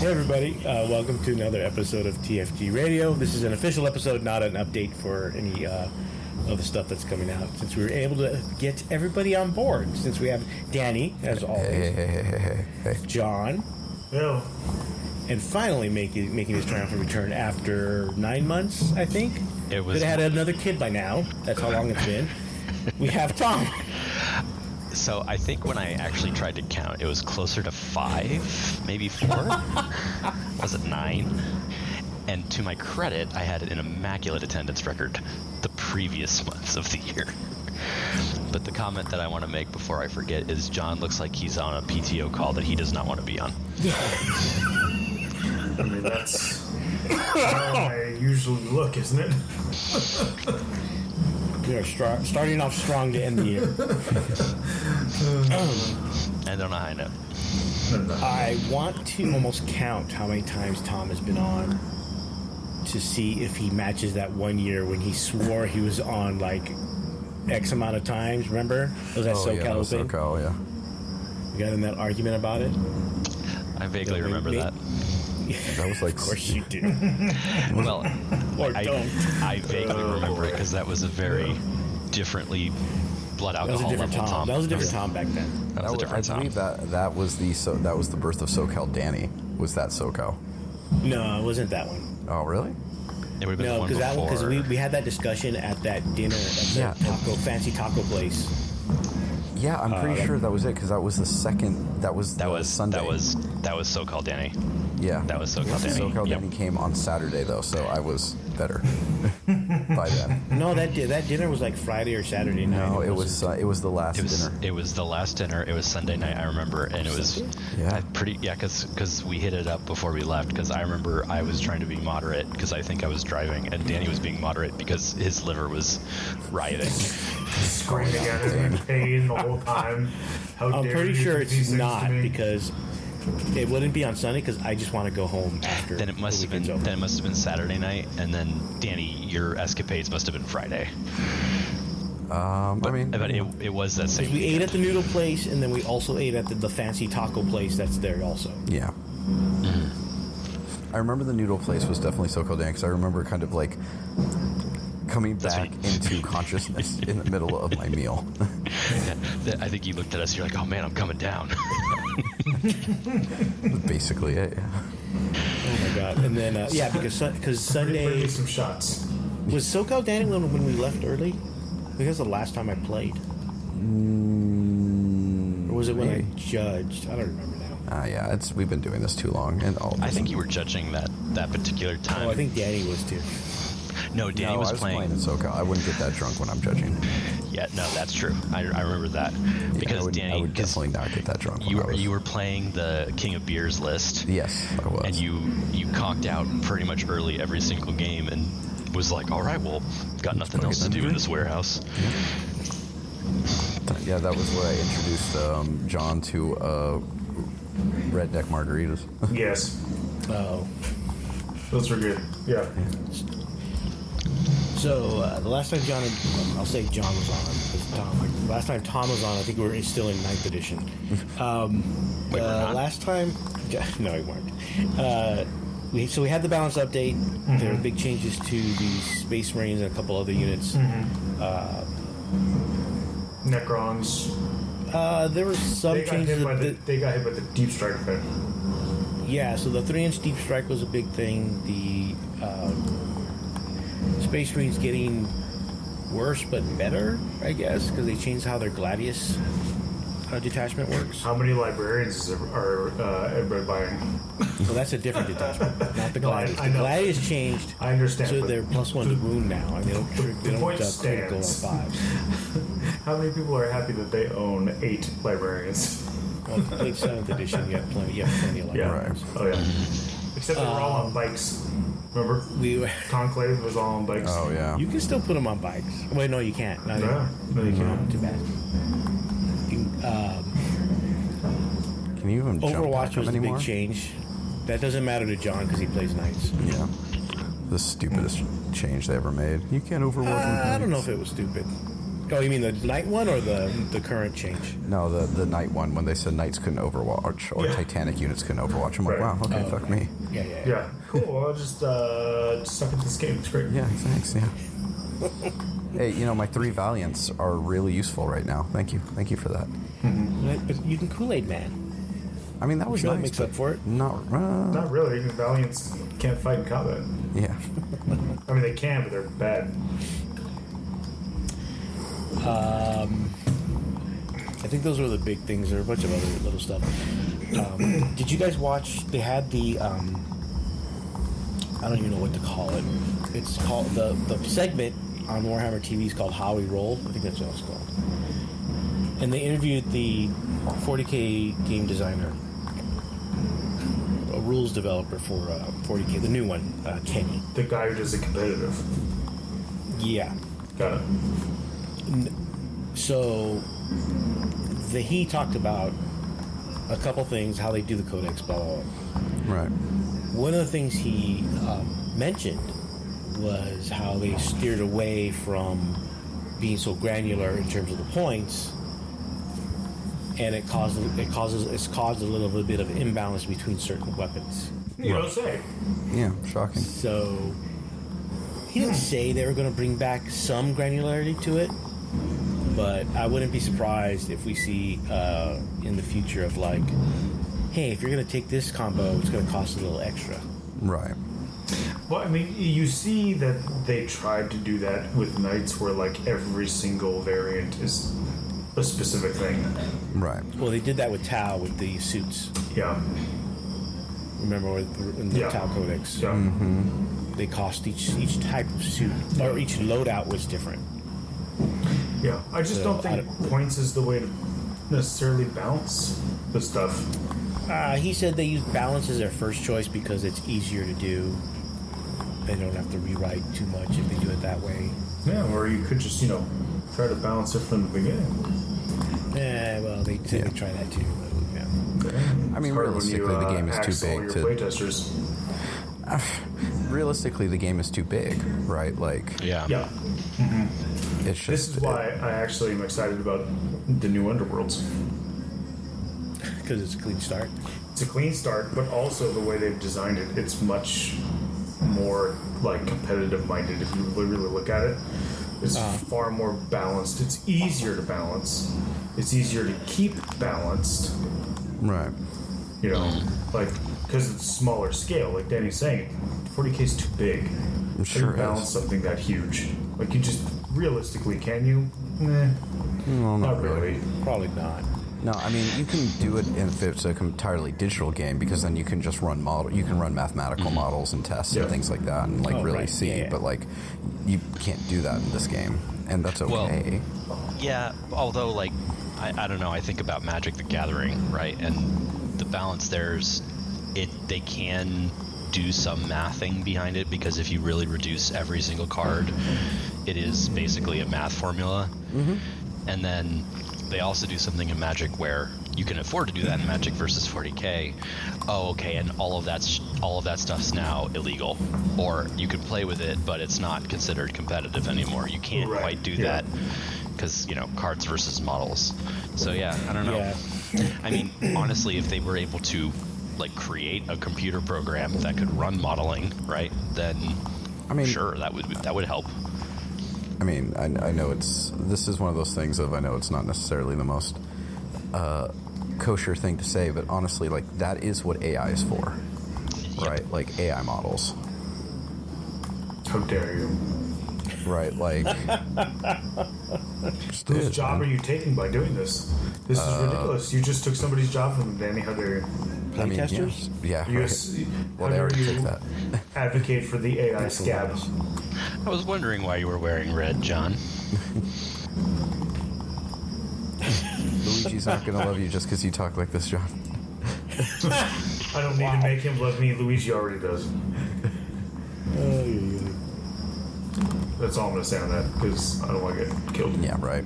Hey everybody, welcome to another episode of TFG Radio. This is an official episode, not an update for any of the stuff that's coming out, since we were able to get everybody on board. Since we have Danny, as always, hey. John, Hello. and finally making his triumphant return after 9 months, I think. It was. Could have had another kid by now. That's how long it's been. We have Tom. So I think when I actually tried to count, it was closer to 5, maybe 4. Was it 9? And to my credit, I had an immaculate attendance record the previous months of the year. But the comment that I want to make before I forget is John looks like he's on a PTO call that he does not want to be on. I mean, that's how I usually look, isn't it? We are starting off strong to end the year. And on a high note. I want to almost count how many times Tom has been on to see if he matches that 1 year when he swore he was on like X amount of times. Remember? Was that SoCal thing? SoCal, yeah. We got in that argument about it. I vaguely remember that. That was like, of course you do. Well, Or don't. I vaguely remember it because that was a very differently blood alcohol level Tom. That was a different Tom back then. That was a different I believe that was the birth of SoCal Danny. Was that SoCal? No, it wasn't that one. Oh, really? It would have been No, the one because before. that one, because we had that discussion at that dinner at the fancy taco place. Yeah, I'm pretty sure that was it because that was the second. That was Sunday. That was SoCal Danny. Yeah, That was SoCal Danny. SoCal Yep. Danny came on Saturday though, so I was better by then. No, that dinner was like Friday or Saturday night. No, it was the last dinner. It was the last dinner. It was Sunday night, I remember, and it was because we hit it up before we left. Because I remember I was trying to be moderate because I think I was driving, and Danny was being moderate because his liver was rioting. Screaming at him in pain the whole time. I'm pretty sure it's not because it wouldn't be on Sunday because I just want to go home after. Then it must have been. Then it must have been Saturday night, and then Danny, your escapades must have been Friday. But it was that same. We ate at the noodle place, and then we also ate at the fancy taco place that's there also. Yeah. Mm-hmm. I remember the noodle place was definitely SoCal Danny because I remember kind of like coming back into consciousness in the middle of my meal. I think you looked at us. You're like, "Oh man, I'm coming down." Basically it. Yeah. Oh my god! And then because Sunday some shots. Was SoCal Danny when we left early? I think that's the last time I played. Or was it when I judged? I don't remember now. Yeah, we've been doing this too long, and all. I think you were judging that particular time. Oh, I think Danny was too. No, Danny was playing in SoCal. I wouldn't get that drunk when I'm judging. Yeah, no, that's true. I remember that because I would definitely not get that drunk. You were playing the King of Beers list. Yes, I was. And you conked out pretty much early every single game and was like, all right, well, got nothing else to do in this warehouse. Yeah, that was where I introduced John to redneck margaritas. Yes. Oh. Those were good. Yeah. So the last time I'll say John was on. Last time Tom was on, I think we were still in 9th edition. Last time, no, we weren't. We had the balance update. Mm-hmm. There were big changes to the Space Marines and a couple other units. Mm-hmm. Necrons. There were some changes. They got hit by the Deep Strike effect. Yeah, so the 3-inch Deep Strike was a big thing. The Space Marines getting worse but better, I guess, because they changed how their Gladius detachment works. How many librarians are everybody buying? So that's a different detachment, not the Gladius. I know. The Gladius changed. I understand. So they're +1 to wound now, and they don't critical on 5s. How many people are happy that they own 8 librarians? Well, if you played 7th edition, you have plenty of librarians. Yeah. Oh yeah. Except they were all on bikes. Remember? Conclave was all on bikes. Oh yeah. You can still put them on bikes. Wait, no, you can't. No, you can't. Too bad. Can you even Overwatch was the anymore? big change. That doesn't matter to John because he plays Knights. Yeah. The stupidest change they ever made. You can't Overwatch. I don't know if it was stupid. Oh, you mean the Knight one or the current change? No, the Knight one, when they said Knights couldn't overwatch, or Titanic units couldn't overwatch. I'm like, wow, okay, fuck me. Yeah. Cool. I'll just suck into this game. It's great. Yeah, thanks, yeah. Hey, my 3 Valiants are really useful right now. Thank you for that. Mm-hmm. But you can Kool-Aid Man. I mean, that was nice. Makes up for it. Not really. Even Valiants can't fight in combat. Yeah. I mean, they can, but they're bad. I think those were the big things. There are a bunch of other little stuff. Did you guys watch? They had the I don't even know what to call it. It's called the segment on Warhammer TV is called How We Roll. I think that's what it's called. And they interviewed the 40K game designer, a rules developer for 40K, the new one, Kenny. The guy who does the competitive. Yeah. Got it. So he talked about a couple things, how they do the codex, blah, blah, blah. Right. One of the things he mentioned was how they steered away from being so granular in terms of the points, and it's caused a little bit of imbalance between certain weapons. You don't say. Yeah, shocking. So he didn't say they were going to bring back some granularity to it, but I wouldn't be surprised if we see in the future of like, hey, if you're going to take this combo, it's going to cost a little extra. Right. Well, I mean, you see that they tried to do that with Knights, where like every single variant is a specific thing. Right. Well, they did that with Tau with the suits. Yeah. Remember in the Tau Codex? Yeah. Mm-hmm. They cost each type of suit, or each loadout was different. Yeah. I just don't think points is the way to necessarily balance the stuff. He said they use balance as their first choice because it's easier to do. They don't have to rewrite too much if they do it that way. Yeah, or you could just, try to balance it from the beginning. Well, they tend to try that too. But, I mean, realistically, the game is too big to. Playtesters. Realistically, the game is too big, right? Like. Yeah. Yeah. Mm-hmm. It's just. This is why I actually am excited about the new Underworlds. Because it's a clean start. It's a clean start, but also the way they've designed it, it's much more like competitive minded. If you really look at it, it's far more balanced. It's easier to balance. It's easier to keep balanced. Right. Because it's smaller scale. Like Danny's saying, 40K is too big. It sure balance is. something that huge. Like you just realistically, can you? No, Not really. Probably not. No, I mean you can do it if it's an entirely digital game, because then you can just run you can run mathematical models and tests and things like that, and really see. Yeah. But like, you can't do that in this game, and that's okay. Well, yeah. Although, like, I don't know. I think about Magic: The Gathering, right? And the balance they can do some mathing behind it, because if you really reduce every single card, it is basically a math formula. Mm-hmm. And then they also do something in Magic where you can afford to do that in Magic versus 40K. Oh, okay, and all of that stuff's now illegal, or you can play with it, but it's not considered competitive anymore. You can't quite do that because cards versus models. So yeah, I don't know. Yeah. I mean, honestly, if they were able to like create a computer program that could run modeling, right? Then sure, that would help. I mean, I know this is one of those things of, I know it's not necessarily the most kosher thing to say, but honestly, like, that is what AI is for, right? Like, AI models. How dare you? Right, like... Whose job are you taking by doing this? This is ridiculous. You just took somebody's job from them, Danny. How dare you? Playtesters? Yeah. Well, they already took that. Advocate for the AI scab. I was wondering why you were wearing red, John. Luigi's not going to love you just because you talk like this, John. I don't need to make him love me. Luigi already does. That's all I'm going to say on that, because I don't want to get killed. Yeah, right.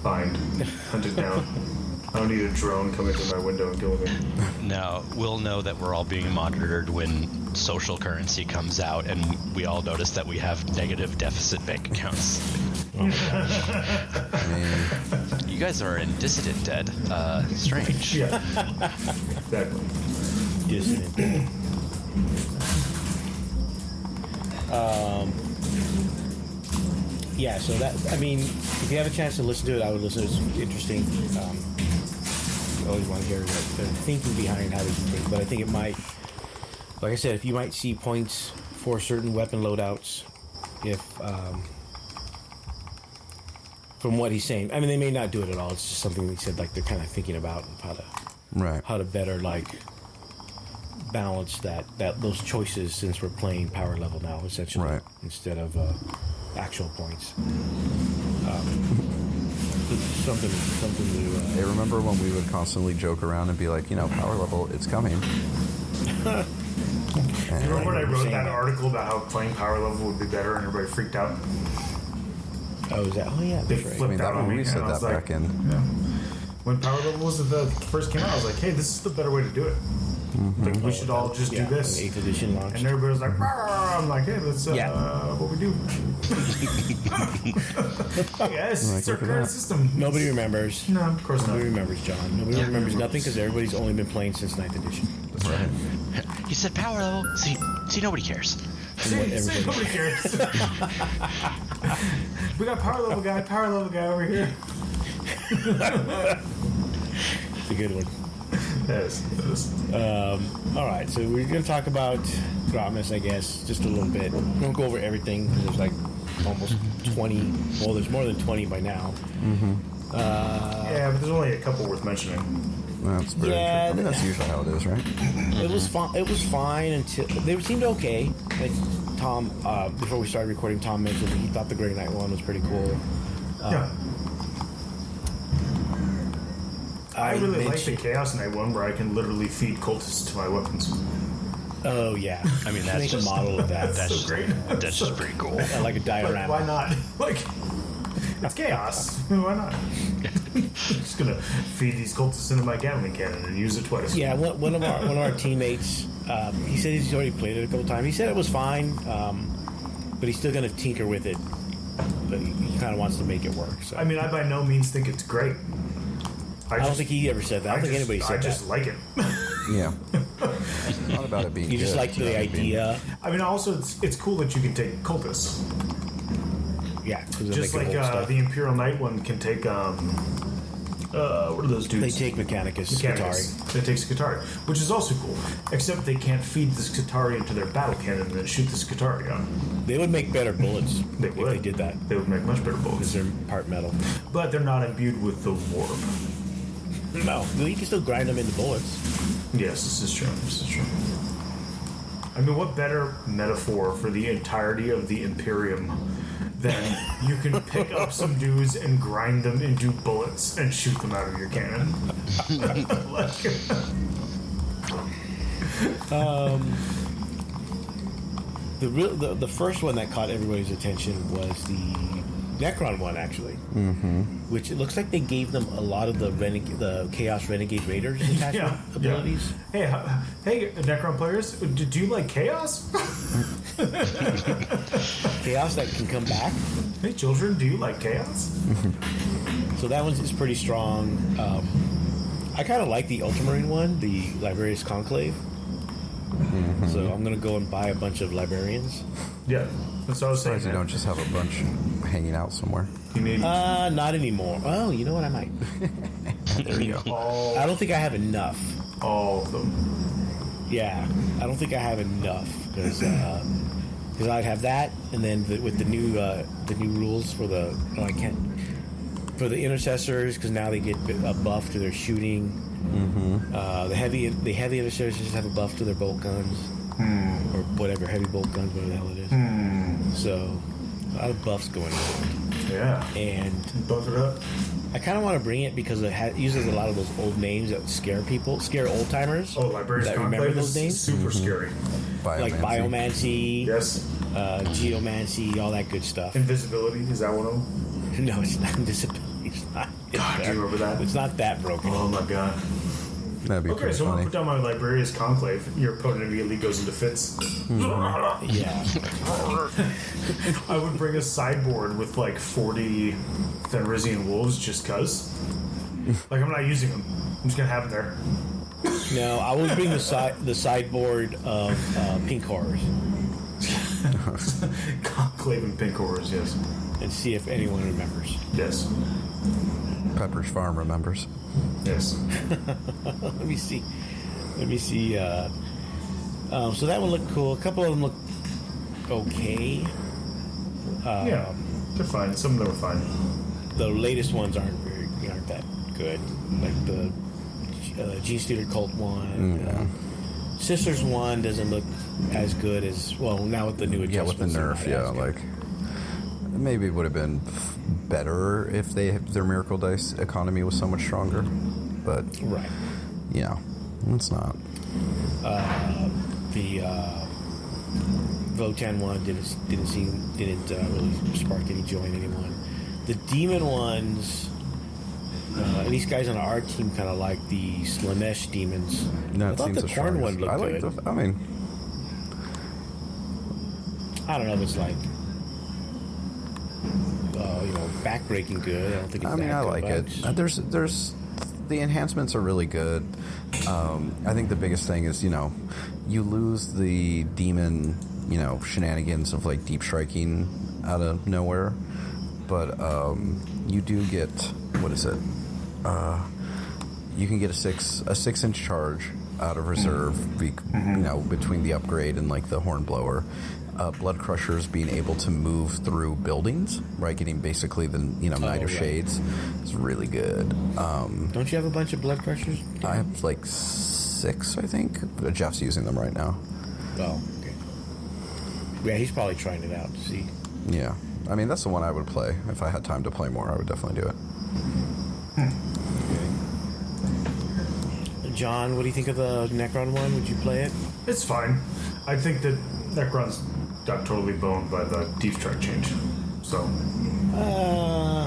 Fined. Hunted down. I don't need a drone coming through my window and killing me. No, we'll know that we're all being monitored when social currency comes out and we all notice that we have negative deficit bank accounts. You guys are in Dissident Dead. Strange. Yeah. Exactly. Dissident Dead. Yeah, so that, I mean, if you have a chance to listen to it, I would listen. It's interesting. I always want to hear the thinking behind how they do things, but I think it might, like I said, if you might see points for certain weapon loadouts, if, from what he's saying, I mean, they may not do it at all. It's just something they said, like, they're kind of thinking about how to better, like, balance those choices, since we're playing power level now, essentially, instead of actual points. Something to. Hey, remember when we would constantly joke around and be like, power level, it's coming. Remember when I wrote that article about how playing power level would be better, and everybody freaked out? Oh, is that? Oh, yeah. They That's right. flipped out on me. We said that back in. Yeah. When power level was first came out, I was like, hey, this is the better way to do it. Like, we should all just do this. 8th edition launch. And everybody was like, "Rah!" I'm like, hey, that's what we do. Yes, it's our current system. Nobody remembers. No, of course not. Nobody remembers, John. Nobody remembers nothing, because everybody's only been playing since 9th edition. That's right. You said power level. See, nobody cares. See, nobody cares. We got power level guy over here. It's a good one. Yes. All right, so we're going to talk about Grotmas, I guess, just a little bit. We won't go over everything, because there's like almost 20. Well, there's more than 20 by now. Yeah, but there's only a couple worth mentioning. That's very true. I mean, that's usually how it is, right? It was fine. It was fine until they seemed okay. Like Tom, before we started recording, Tom mentioned that he thought the Grey Knight one was pretty cool. Yeah. I really like the Chaos Knight one, where I can literally feed cultists to my weapons. Oh yeah, I mean that's just a model of that. That's so great. That's just pretty cool. I like a diorama. Why not? Like, it's chaos. Why not? Just gonna feed these cultists into my Gatling cannon and use it twice. Yeah, one of our teammates, he said he's already played it a couple times. He said it was fine, but he's still gonna tinker with it. But he kind of wants to make it work. So I mean, I by no means think it's great. I don't think he ever said that. I don't think anybody said that. I just like it. Yeah. It's not about it being You just good. like the idea. I mean, also, it's cool that you can take cultists. Yeah, Just like the Imperial Knight one can take, what are those dudes? They take Mechanicus. Skitarii. They take Skitarii, which is also cool. Except they can't feed the Skitarii into their battle cannon and then shoot the Skitarii on. They would make better bullets if they did that. They would make much better bullets. Because they're part metal. But they're not imbued with the warp. No, you can still grind them into bullets. Yes, this is true. I mean, what better metaphor for the entirety of the Imperium than you can pick up some dudes and grind them into bullets and shoot them out of your cannon? The first one that caught everybody's attention was the Necron one, actually, which it looks like they gave them a lot of the Chaos Renegade Raiders attachment abilities. Yeah. Hey, Necron players, do you like Chaos? Chaos that can come back. Hey, children, do you like Chaos? So that one is pretty strong. I kind of like the Ultramarine one, the Liberius Conclave. So I'm gonna go and buy a bunch of Librarians. Yeah, that's what I was saying. You don't just have a bunch hanging out somewhere. You need not anymore. Oh, you know what? I might. There you go. I don't think I have enough. all of them. Yeah, I don't think I have enough because I'd have that, and then with the new rules for the for the intercessors, because now they get a buff to their shooting. Mm-hmm. The heavy intercessors have a buff to their bolt guns, or whatever, heavy bolt guns, whatever the hell it is. So a lot of buffs going on. Yeah, and buff it up. I kind of want to bring it because it uses a lot of those old names that scare people, scare old timers. Oh, Liberius that Conclave remember those names. Super scary. Like Biomancy, yes, Geomancy, all that good stuff. Invisibility, is that one of them? No, it's not invisibility. It's not. God, do you remember that? It's not that broken. Oh my god. That'd be Okay, pretty so I'm funny. gonna put down my Librarius Conclave. Your opponent immediately goes into fits. Yeah. I would bring a sideboard with like 40 Fenrisian wolves just cuz. Like, I'm not using them. I'm just gonna have them there. No, I would bring the sideboard of pink horrors Conclave and pink horrors, yes. and see if anyone remembers. Yes. Pepperidge Farm remembers. Yes. Let me see. So that one looked cool. A couple of them look okay. Yeah, they're fine. Some of them are fine. The latest ones aren't that good. Like the Gene Stealer Cult one. Sisters one doesn't look as good as now with the new adjustments. Yeah, with the nerf. Yeah, like maybe it would have been better if their Miracle Dice economy was so much stronger. But right. It's not. The Votan one didn't really spark any joy in anyone. The demon ones, and these guys on our team kind of like the Slanesh demons. No, I thought the Corn one looked good. I don't know if it's like backbreaking good. I don't think it's that good. I like it. There's the enhancements are really good. I think the biggest thing is, you lose the demon, shenanigans of like deep striking out of nowhere, but you do get, what is it? You can get a 6-inch charge out of reserve, between the upgrade and like the Hornblower. Blood Crushers being able to move through buildings, right? Getting basically the Knight of Shades is really good. Don't you have a bunch of Blood Crushers? I have like 6, I think. Jeff's using them right now. Oh, okay. Yeah, he's probably trying it out to see. Yeah, I mean that's the one I would play if I had time to play more. I would definitely do it. Okay. John, what do you think of the Necron one? Would you play it? It's fine. I think that Necron's got totally boned by the deep strike change. So.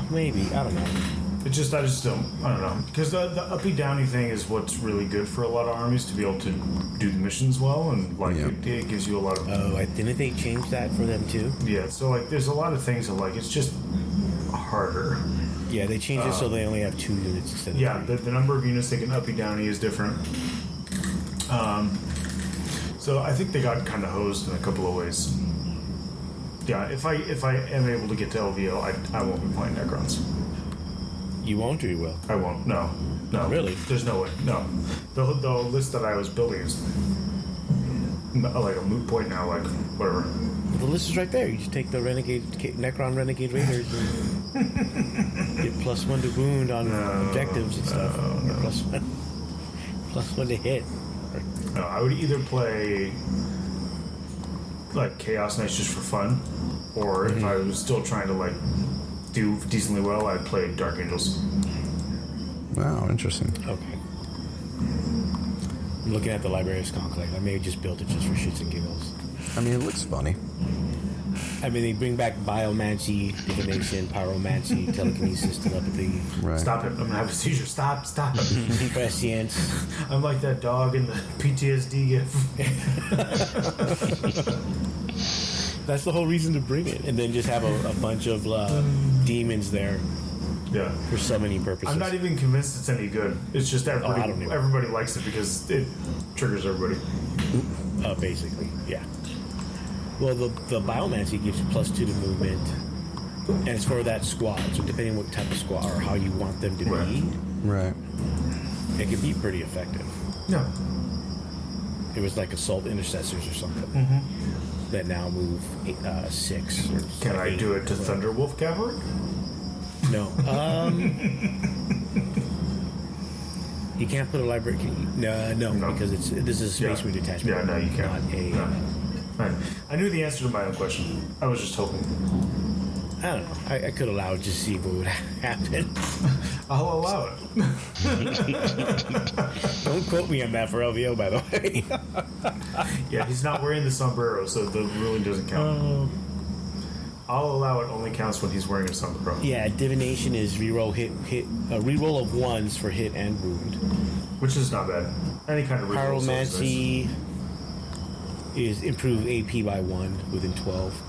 Maybe. I don't know. I just don't know. Because the uppy downy thing is what's really good for a lot of armies, to be able to do the missions well, and it gives you a lot of. Didn't they change that for them too? Yeah, so like there's a lot of things that like it's just harder. Yeah, they changed it so they only have 2 units instead of 3. The number of units they can uppy downy is different. So I think they got kind of hosed in a couple of ways. Yeah, if I am able to get to LVO, I won't be playing Necrons. You won't, or you will? I won't. No. Really? There's no way. No. The list that I was building is like a moot point now. Like whatever. The list is right there. You just take the Necron Renegade Raiders and get +1 to wound on objectives and stuff. Or +1 to hit. No, I would either play like Chaos Knights just for fun, or if I was still trying to like do decently well, I'd play Dark Angels. Wow, interesting. Okay. I'm looking at the Librarius Conclave. I may have just built it just for shits and giggles. I mean, it looks funny. I mean, they bring back Biomancy, Divination, Pyromancy, Telekinesis, Telepathy. Right. Stop it! I'm gonna have a seizure. Stop it! Prescience. I'm like that dog in the PTSD gif. That's the whole reason to bring it, and then just have a bunch of demons there. Yeah. For summoning purposes. I'm not even convinced it's any good. It's just everybody likes it because it triggers everybody. Basically, yeah. Well, the Biomancy gives you +2 to movement, and it's for that squad. So depending what type of squad or how you want them to be, right, it can be pretty effective. Yeah. It was like Assault Intercessors or something that now move 6. Or Can I 8, do it to Thunderwolf Cavalry? No. You can't put a library. No, because this is a Space Marine detachment. Yeah, no, you can't. Not a. No. Right. I knew the answer to my own question. I was just hoping. I don't know. I could allow it just to see what would happen. I'll allow it. Don't quote me on that for LVO, by the way. Yeah, he's not wearing the sombrero, so the ruling doesn't count. I'll allow it only counts when he's wearing a Sunchro. Yeah, divination is reroll reroll of 1s for hit and wound. Which is not bad. Any kind of reroll. Pyromancy is improve AP by 1 within 12.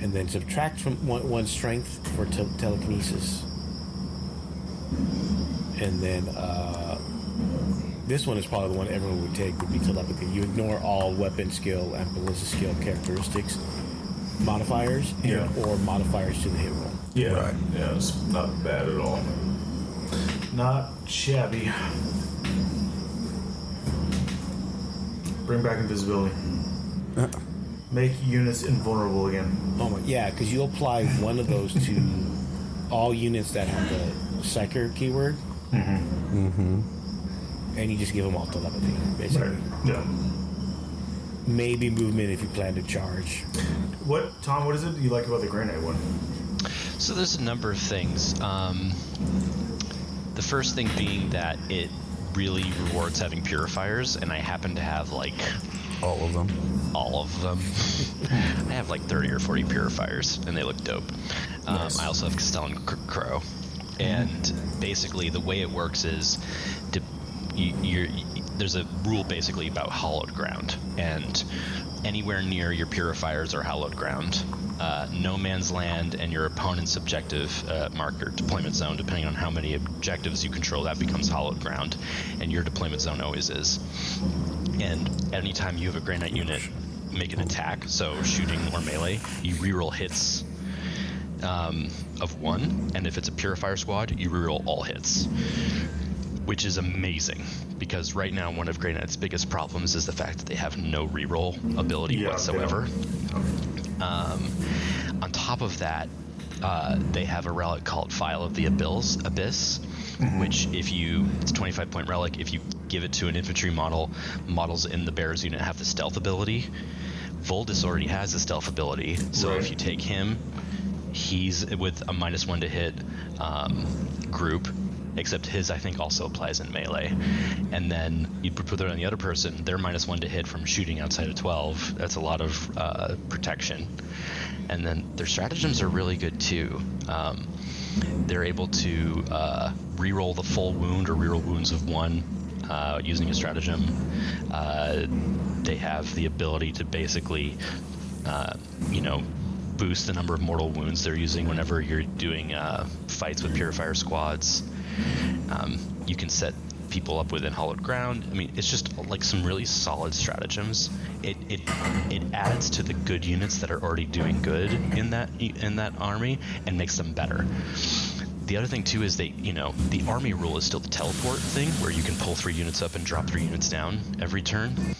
And then subtract from one strength for telekinesis. And then this one is probably the one everyone would take, would be telepathy. You ignore all weapon skill and ballistic skill characteristics modifiers or modifiers to the hit roll. Yeah, right. Yeah, it's not bad at all. Not shabby. Bring back invisibility. Make units invulnerable again. Oh my, yeah, because you apply one of those to all units that have the Psyker keyword. And you just give them all telepathy, basically. Right. Yeah. Maybe movement if you plan to charge. Tom, what is it you like about the Granite one? So there's a number of things. The first thing being that it really rewards having purifiers, and I happen to have like all of them. I have like 30 or 40 purifiers, and they look dope. Nice. I also have Castellan Crow, and basically the way it works is there's a rule basically about hallowed ground, and anywhere near your purifiers are hallowed ground. No man's land and your opponent's objective marker deployment zone, depending on how many objectives you control, that becomes hallowed ground, and your deployment zone always is. And anytime you have a Grey Knight unit make an attack, so shooting or melee, you reroll hits of 1, and if it's a purifier squad, you reroll all hits, which is amazing, because right now one of Grey Knight's biggest problems is the fact that they have no reroll ability whatsoever. On top of that, they have a relic called File of the Abyss, which it's a 25-point relic. If you give it to an infantry model, models in the bearer's unit have the stealth ability. Voldus already has the stealth ability, so if you take him, he's with a -1 to hit group, except his I think also applies in melee. And then you put it on the other person, they're -1 to hit from shooting outside of 12. That's a lot of protection. And then their stratagems are really good too. They're able to reroll the full wound or reroll wounds of 1 using a stratagem. They have the ability to basically, boost the number of mortal wounds they're using whenever you're doing fights with purifier squads. You can set people up within hollowed ground. I mean, it's just like some really solid stratagems. It adds to the good units that are already doing good in that army and makes them better. The other thing too is the army rule is still the teleport thing, where you can pull 3 units up and drop 3 units down every turn.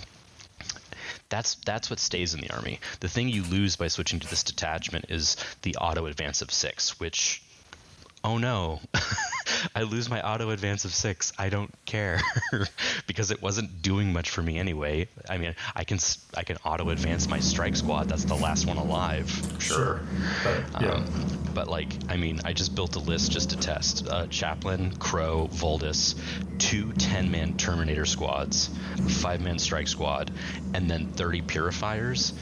That's what stays in the army. The thing you lose by switching to this detachment is the auto advance of 6, which, oh no, I lose my auto advance of 6. I don't care because it wasn't doing much for me anyway. I mean, I can auto advance my strike squad. That's the last one alive. Sure. But I just built a list just to test. Chaplain, Crow, Voldus, 2 10-man Terminator squads, a 5-man strike squad, and then 30 purifiers.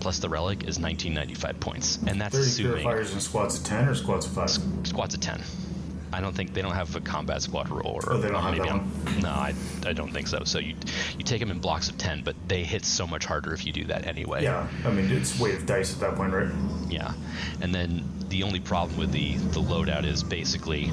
Plus the relic is 1995 points, and that's 30 assuming purifiers in squads of 10 or squads of 5? Squads of 10. I don't think they don't have a combat squad roll, or they don't have maybe that one? No, I don't think so. So you take them in blocks of 10, but they hit so much harder if you do that anyway. Yeah, I mean it's weight of dice at that point, right? Yeah, and then the only problem with the loadout is basically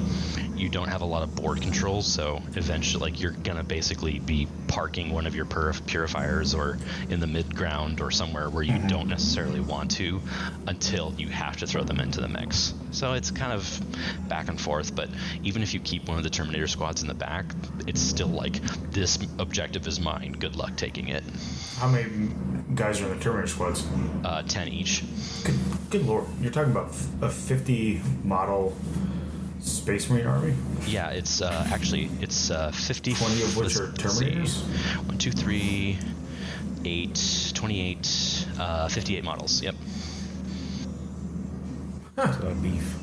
you don't have a lot of board controls, so eventually you're gonna basically be parking one of your purifiers or in the mid ground or somewhere where you don't necessarily want to until you have to throw them into the mix. So it's kind of back and forth, but even if you keep one of the Terminator squads in the back, it's still like, this objective is mine, good luck taking it. How many guys are in the Terminator squads? 10 each. Good lord, you're talking about a 50 model Space Marine army? Yeah, it's actually 50. 20 of which are Terminators? 1, 2, 3, 8, 28, 58 models. Yep. It's a lot of beef.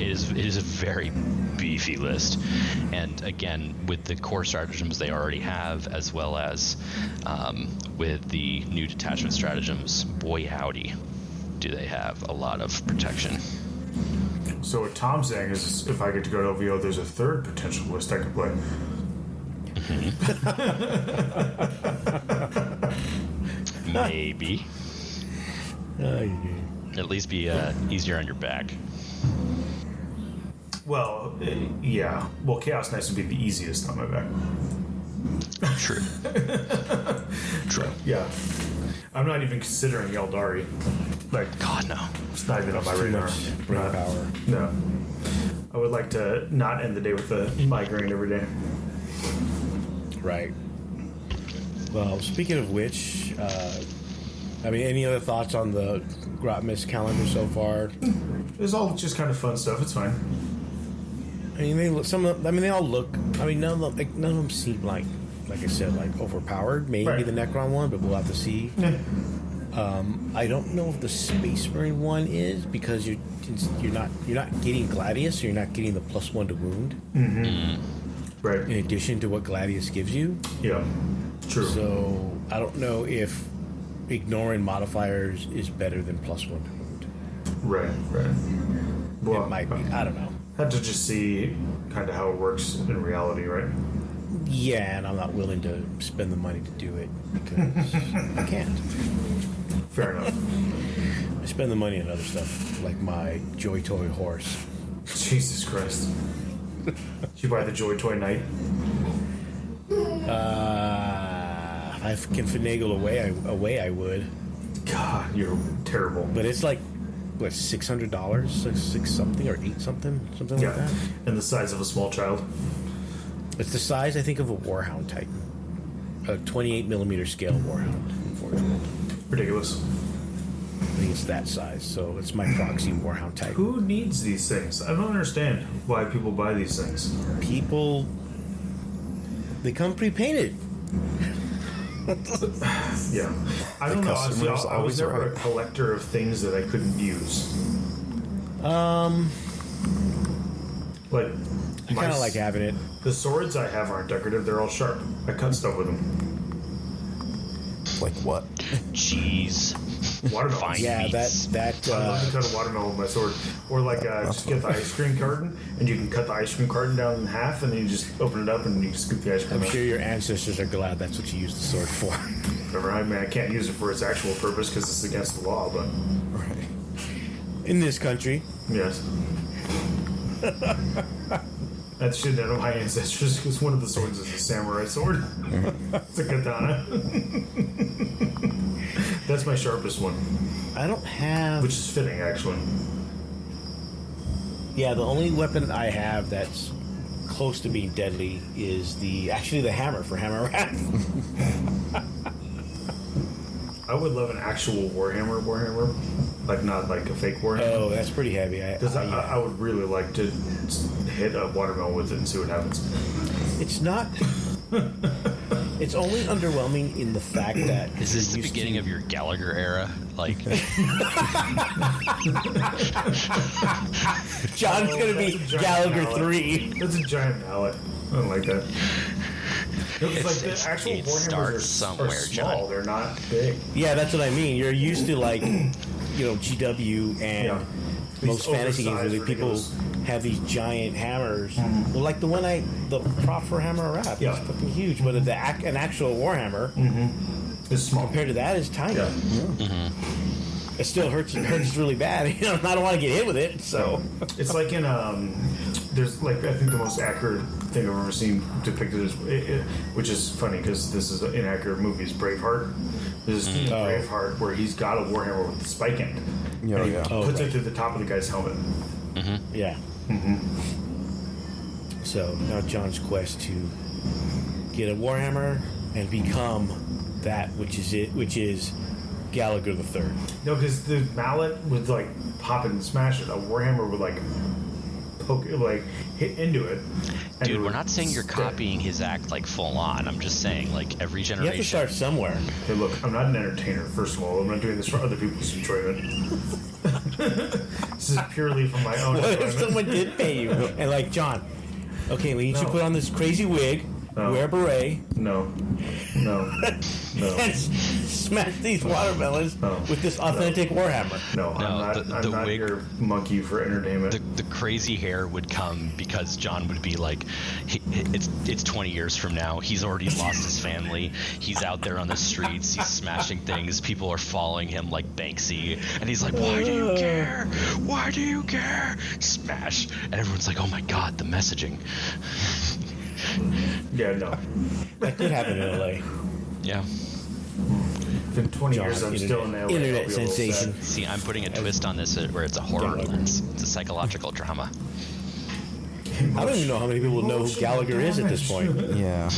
It is a very beefy list, and again, with the core stratagems they already have, as well as with the new detachment stratagems, boy howdy, do they have a lot of protection. So what Tom's saying is, if I get to go to LVO, there's a third potential list I could play. Maybe. Yeah. At least be easier on your back. Well, yeah. Well, Chaos Knights would be the easiest on my back. True. True. Yeah. I'm not even considering Eldari. Like, God, no. it's not even on my radar. Brain Not- power. No. I would like to not end the day with a migraine every day. Right. Well, speaking of which, any other thoughts on the Grotmas calendar so far? It's all just kind of fun stuff. It's fine. They look, they all look. None of them seem like I said, like overpowered. Maybe Right. the Necron one, but we'll have to see. Yeah. I don't know if the Space Marine one is, because you're not getting Gladius, so you're not getting the +1 to wound Right. in addition to what Gladius gives you. Yeah. True. So I don't know if ignoring modifiers is better than +1 to wound. Right. Well, It might be. I don't know. Have to just see kind of how it works in reality, right? Yeah, and I'm not willing to spend the money to do it because I can't. Fair enough. I spend the money on other stuff, like my Joy Toy horse. Jesus Christ. Did you buy the Joy Toy Knight? I can finagle away, I would. God, you're terrible. But it's like, what, $600? Six something or eight something like Yeah. that? And the size of a small child. It's the size, I think, of a Warhound Titan. A 28 millimeter scale Warhound, unfortunately. Ridiculous. I think it's that size, so it's my proxy Warhound Titan. Who needs these things? I don't understand why people buy these things. People, they come pre-painted. Yeah. I don't know. Honestly, customer's I was always never right. a collector of things that I couldn't use. Like, I kind of like having it. the swords I have aren't decorative, they're all sharp. I cut stuff with them. Like what? Cheese. Watermelon. Fine. Yeah, meats. that I love to cut a watermelon with my sword. Or like, just get the ice cream carton, and you can cut the ice cream carton down in half, and then you just open it up, and you scoop the ice cream I'm out. sure your ancestors are glad that's what you use the sword for. Whatever. I mean, I can't use it for its actual purpose because it's against the law, but Right. In this country. yes. That shit out of my ancestors because one of the swords is a samurai sword. It's a katana. That's my sharpest one, I don't have. which is fitting actually. Yeah, the only weapon I have that's close to being deadly is the hammer for Hammer Wrath. I would love an actual Warhammer, like not like a fake Warhammer. Oh, that's pretty heavy. Because I would really like to hit a watermelon with it and see what happens. It's not. It's only underwhelming in the fact that Is this the you're used beginning to- of your Gallagher era? Like, John's gonna be That's a giant Gallagher mallet. 3. That's a giant mallet. I don't like that. It's like It's- the actual it Warhammers starts are somewhere, small. John. They're not big. Yeah, that's what I mean. You're used to like, GW and Yeah. most These fantasy games where oversized, people ridiculous. have these giant hammers. Well, like the prop for Hammer Wrath Yeah. is fucking huge, but an actual Warhammer It's small. compared to that is tiny. Yeah. It still hurts. It hurts really bad. I don't want to get hit with it. So It's like in there's like I think the most accurate thing I've ever seen depicted is, which is funny because this is an inaccurate movie, is Braveheart. There's a scene in Braveheart where he's got a Warhammer with the spike end. Yeah, and he yeah. puts it through the top of the guy's helmet. yeah. So now John's quest to get a Warhammer and become that which is Gallagher the Third. No, because the mallet would like pop it and smash it. A Warhammer would like poke, like hit into it. and dude, it we're would not saying you're stick. copying his act like full on. I'm just saying, like, every You have to generation. start somewhere. Hey, look, I'm not an entertainer. First of all, I'm not doing this for other people's enjoyment. This is purely from my own. What if enjoyment. someone did pay you and like, John? Okay, we need you to put on this crazy wig, wear a beret, No. and smash these watermelons with this authentic Warhammer. No, I'm not wig, your monkey for entertainment. The crazy hair would come because John would be like, it's 20 years from now. He's already lost his family. He's out there on the streets. He's smashing things. People are following him like Banksy. And he's like, why do you care? Why do you care? Smash. And everyone's like, oh my God, the messaging. Yeah, no. That could happen in LA. Yeah. In 20 John, years, I'm still in LA. internet I'll be a little sensation. sad. See, I'm putting a twist on this where it's a horror lens. It's a psychological drama. I don't even know how many people know who Gallagher is at this point. Yeah.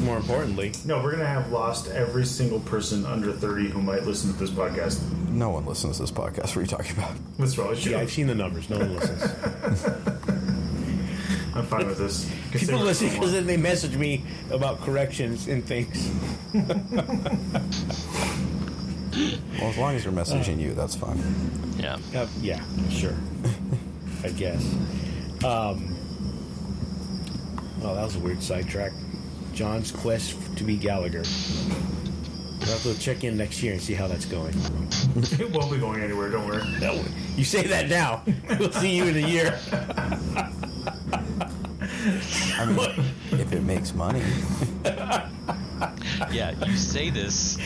More importantly, No, we're going to have lost every single person under 30 who might listen to this podcast. No one listens to this podcast. What are you talking about? That's probably true. yeah, I've seen the numbers. No one listens. I'm fine with this. People listen because then they message me about corrections and things. Well, as long as they're messaging you, that's fine. Yeah. Yeah, sure. I guess. Well, that was a weird sidetrack. John's quest to be Gallagher. We'll have to check in next year and see how that's going. It won't be going anywhere, don't worry. No, you say that now. We'll see you in a year. I mean, if it makes money. Yeah, you say this.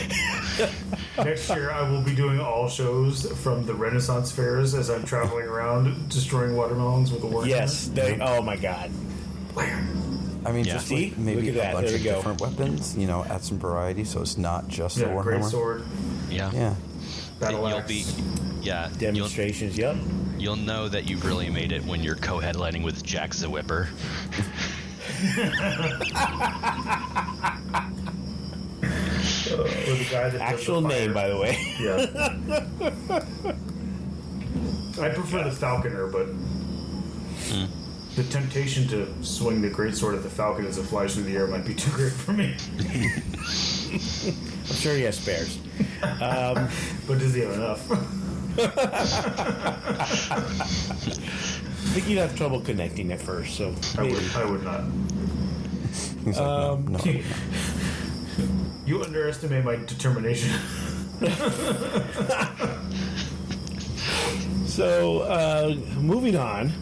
Next year, I will be doing all shows from the Renaissance fairs as I'm traveling around destroying watermelons with a warhammer. Yes. Oh, my God. I mean, Yeah. just See? like maybe Look at that. a bunch There of we go. different weapons, add some variety so it's not just a Yeah, Warhammer. great sword, Yeah. Yeah. battle You'll axe. be, yeah. Demonstrations, yep. You'll know that you've really made it when you're co-headlining with Jack the Whipper. Or the guy that Actual does the name, fire. by the way. Yeah. I prefer the Falconer, but the temptation to swing the greatsword at the Falcon as it flies through the air might be too great for me. I'm sure he has spares. But does he have enough? I think you'd have trouble connecting at first, so maybe. I would not. He's like, no. You underestimate my determination. So, moving on.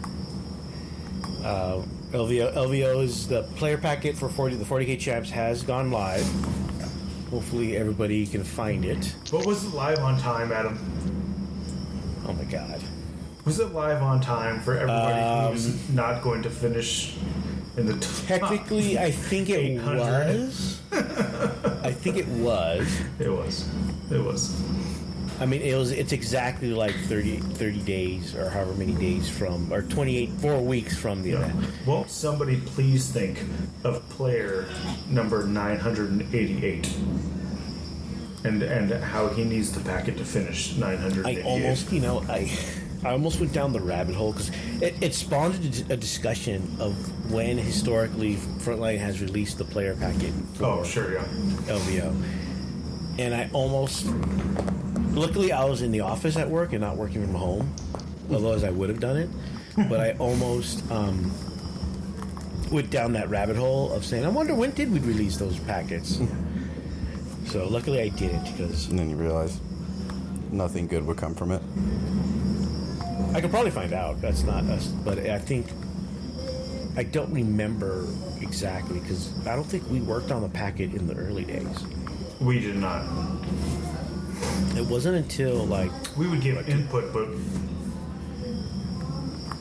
LVO is the player packet for the 40K Champs has gone live. Hopefully everybody can find it. But was it live on time, Adam? Oh my God. Was it live on time for everybody who's not going to finish in the top? Technically, I think it 800. was. I think it was. It was. I mean, it's exactly like 30 days or however many days from, or 4 weeks from the event. Won't somebody please think of player number 988 and how he needs the packet to finish 988? I almost went down the rabbit hole because it spawned a discussion of when historically Frontline has released the player packet for Oh, sure, yeah. LVO. And I almost... Luckily, I was in the office at work and not working from home, otherwise I would have done it. But I almost went down that rabbit hole of saying, I wonder when did we release those packets? So luckily I didn't, because And then you realize nothing good would come from it. I could probably find out. That's not us, but I don't remember exactly, because I don't think we worked on the packet in the early days. We did not. It wasn't until We would give input, but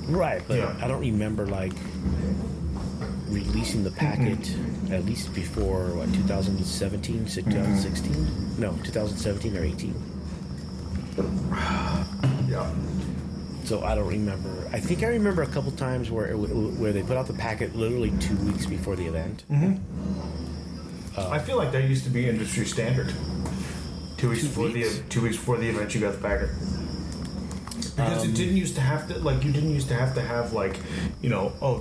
right, but Yeah. I don't remember releasing the packet at least before 2017, 2016? No, 2017 or 18. yeah. So I don't remember. I think I remember a couple times where they put out the packet literally 2 weeks before the event. I feel like that used to be industry standard. 2 weeks before the 2 weeks before the event, you got the packet. Because it didn't used to have to you didn't used to have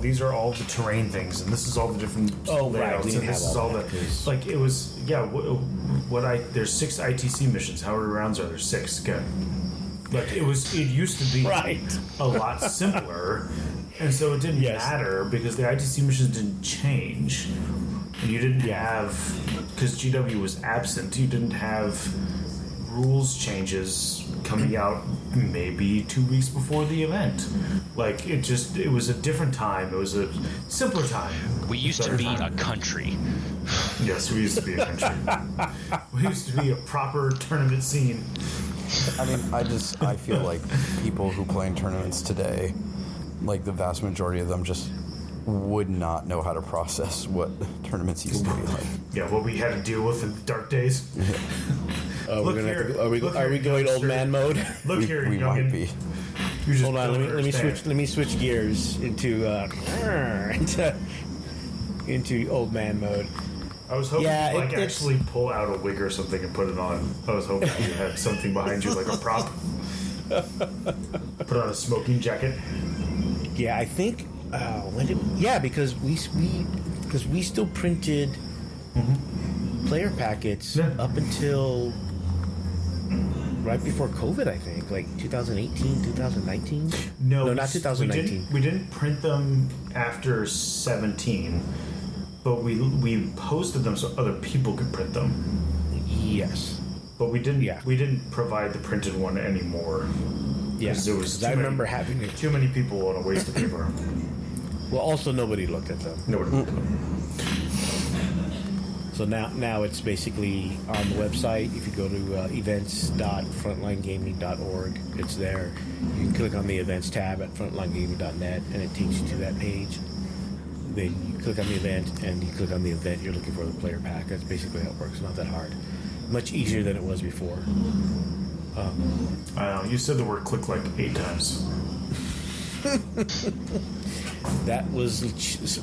these are all the terrain things and this is all the different Oh, right, layouts we and didn't this have is all all that, 'cause- it was there's 6 ITC missions. How many rounds are there? 6. Okay. Like it used to be Right. a lot simpler, and so it didn't matter because the ITC missions didn't change, and you didn't have, because GW was absent, you didn't have rules changes coming out maybe 2 weeks before the event. Like it was a different time. It was a simpler time. We used to be a country. Yes, we used to be a country. We used to be a proper tournament scene. I mean, I feel like people who play in tournaments today, like the vast majority of them just would not know how to process what tournaments used to be like. Yeah, what we had to deal with in the dark days. Are we going old man mode? Look here, we might be. Hold on, let me switch gears into old man mode. I was hoping you'd actually pull out a wig or something and put it on. I was hoping you had something behind you like a prop. Put on a smoking jacket. Yeah, I think because we still printed player packets up until right before COVID, I think, like 2018, 2019. No, not 2019. We didn't print them after 17, but we posted them so other people could print them. Yes, but we didn't. Yeah. We didn't provide the printed one anymore. Yes, I remember having it. Too many people on a waste of paper. Well, also nobody looked at them. Nobody looked at them. So now it's basically on the website. If you go to events.frontlinegaming.org, it's there. You can click on the events tab at frontlinegaming.net, and it takes you to that page. Then you click on the event, and you click on the event you're looking for, the player pack. That's basically how it works. It's not that hard. Much easier than it was before. I know. You said the word click like 8 times.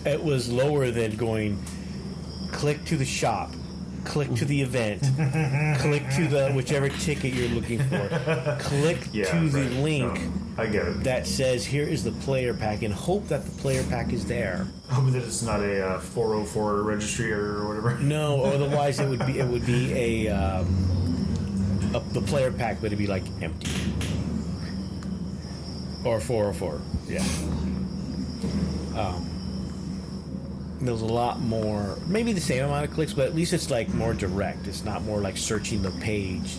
It was lower than going click to the shop, click to the event, click to the whichever ticket you're looking for, click to the link. No, I get it. That says here is the player pack, and hope that the player pack is there. Hope that it's not a 404 registry or whatever. No, otherwise it would be the player pack, but it'd be like empty or 404. Yeah. There's a lot more, maybe the same amount of clicks, but at least it's like more direct. It's not more like searching the page.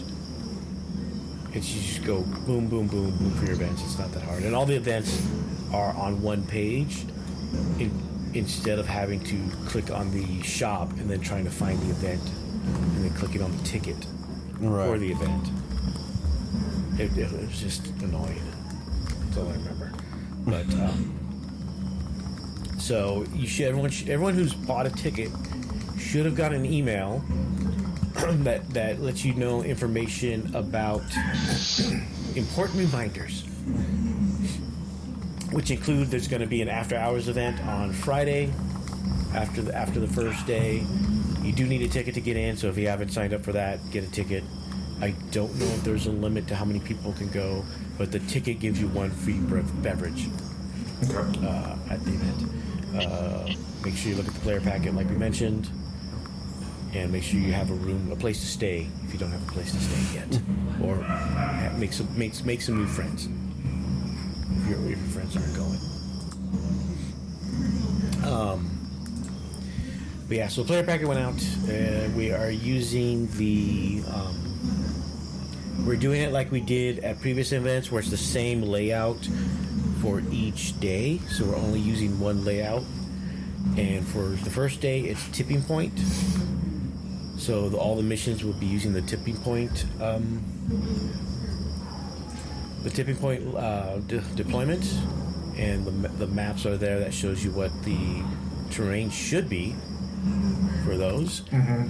It's you just go boom, boom, boom, boom for your events. It's not that hard. And all the events are on one page instead of having to click on the shop and then trying to find the event and then clicking on the ticket for the event. It was just annoying. That's all I remember. But, so you should everyone who's bought a ticket should have got an email that lets you know information about important reminders, which include there's going to be an after hours event on Friday after the first day. You do need a ticket to get in, so if you haven't signed up for that, get a ticket. I don't know if there's a limit to how many people can go, but the ticket gives you one free beverage at the event. Make sure you look at the player packet like we mentioned, and make sure you have a place to stay if you don't have a place to stay yet, or make some new friends if your friends aren't going. But yeah, so the player packet went out. We are using we're doing it like we did at previous events, where it's the same layout for each day, so we're only using one layout. And for the first day, it's tipping point, so all the missions will be using the tipping point deployment, and the maps are there that shows you what the terrain should be for those.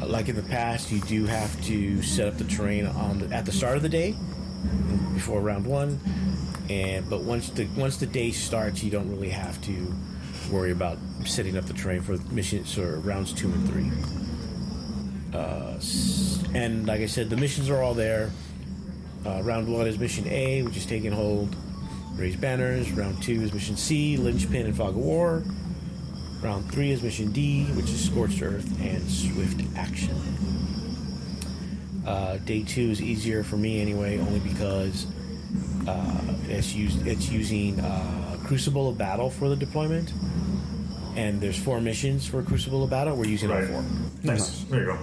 Like in the past, you do have to set up the terrain at the start of the day before round 1. But once the day starts, you don't really have to worry about setting up the terrain for missions or rounds 2 and 3. And like I said, the missions are all there. Round 1 is mission A, which is taking hold, raise banners. Round 2 is mission C, linchpin and fog of war. Round 3 is mission D, which is scorched earth and swift action. Day 2 is easier for me anyway, only because It's using Crucible of Battle for the deployment, and there's 4 missions for Crucible of Battle. We're using all 4. Nice. There you go.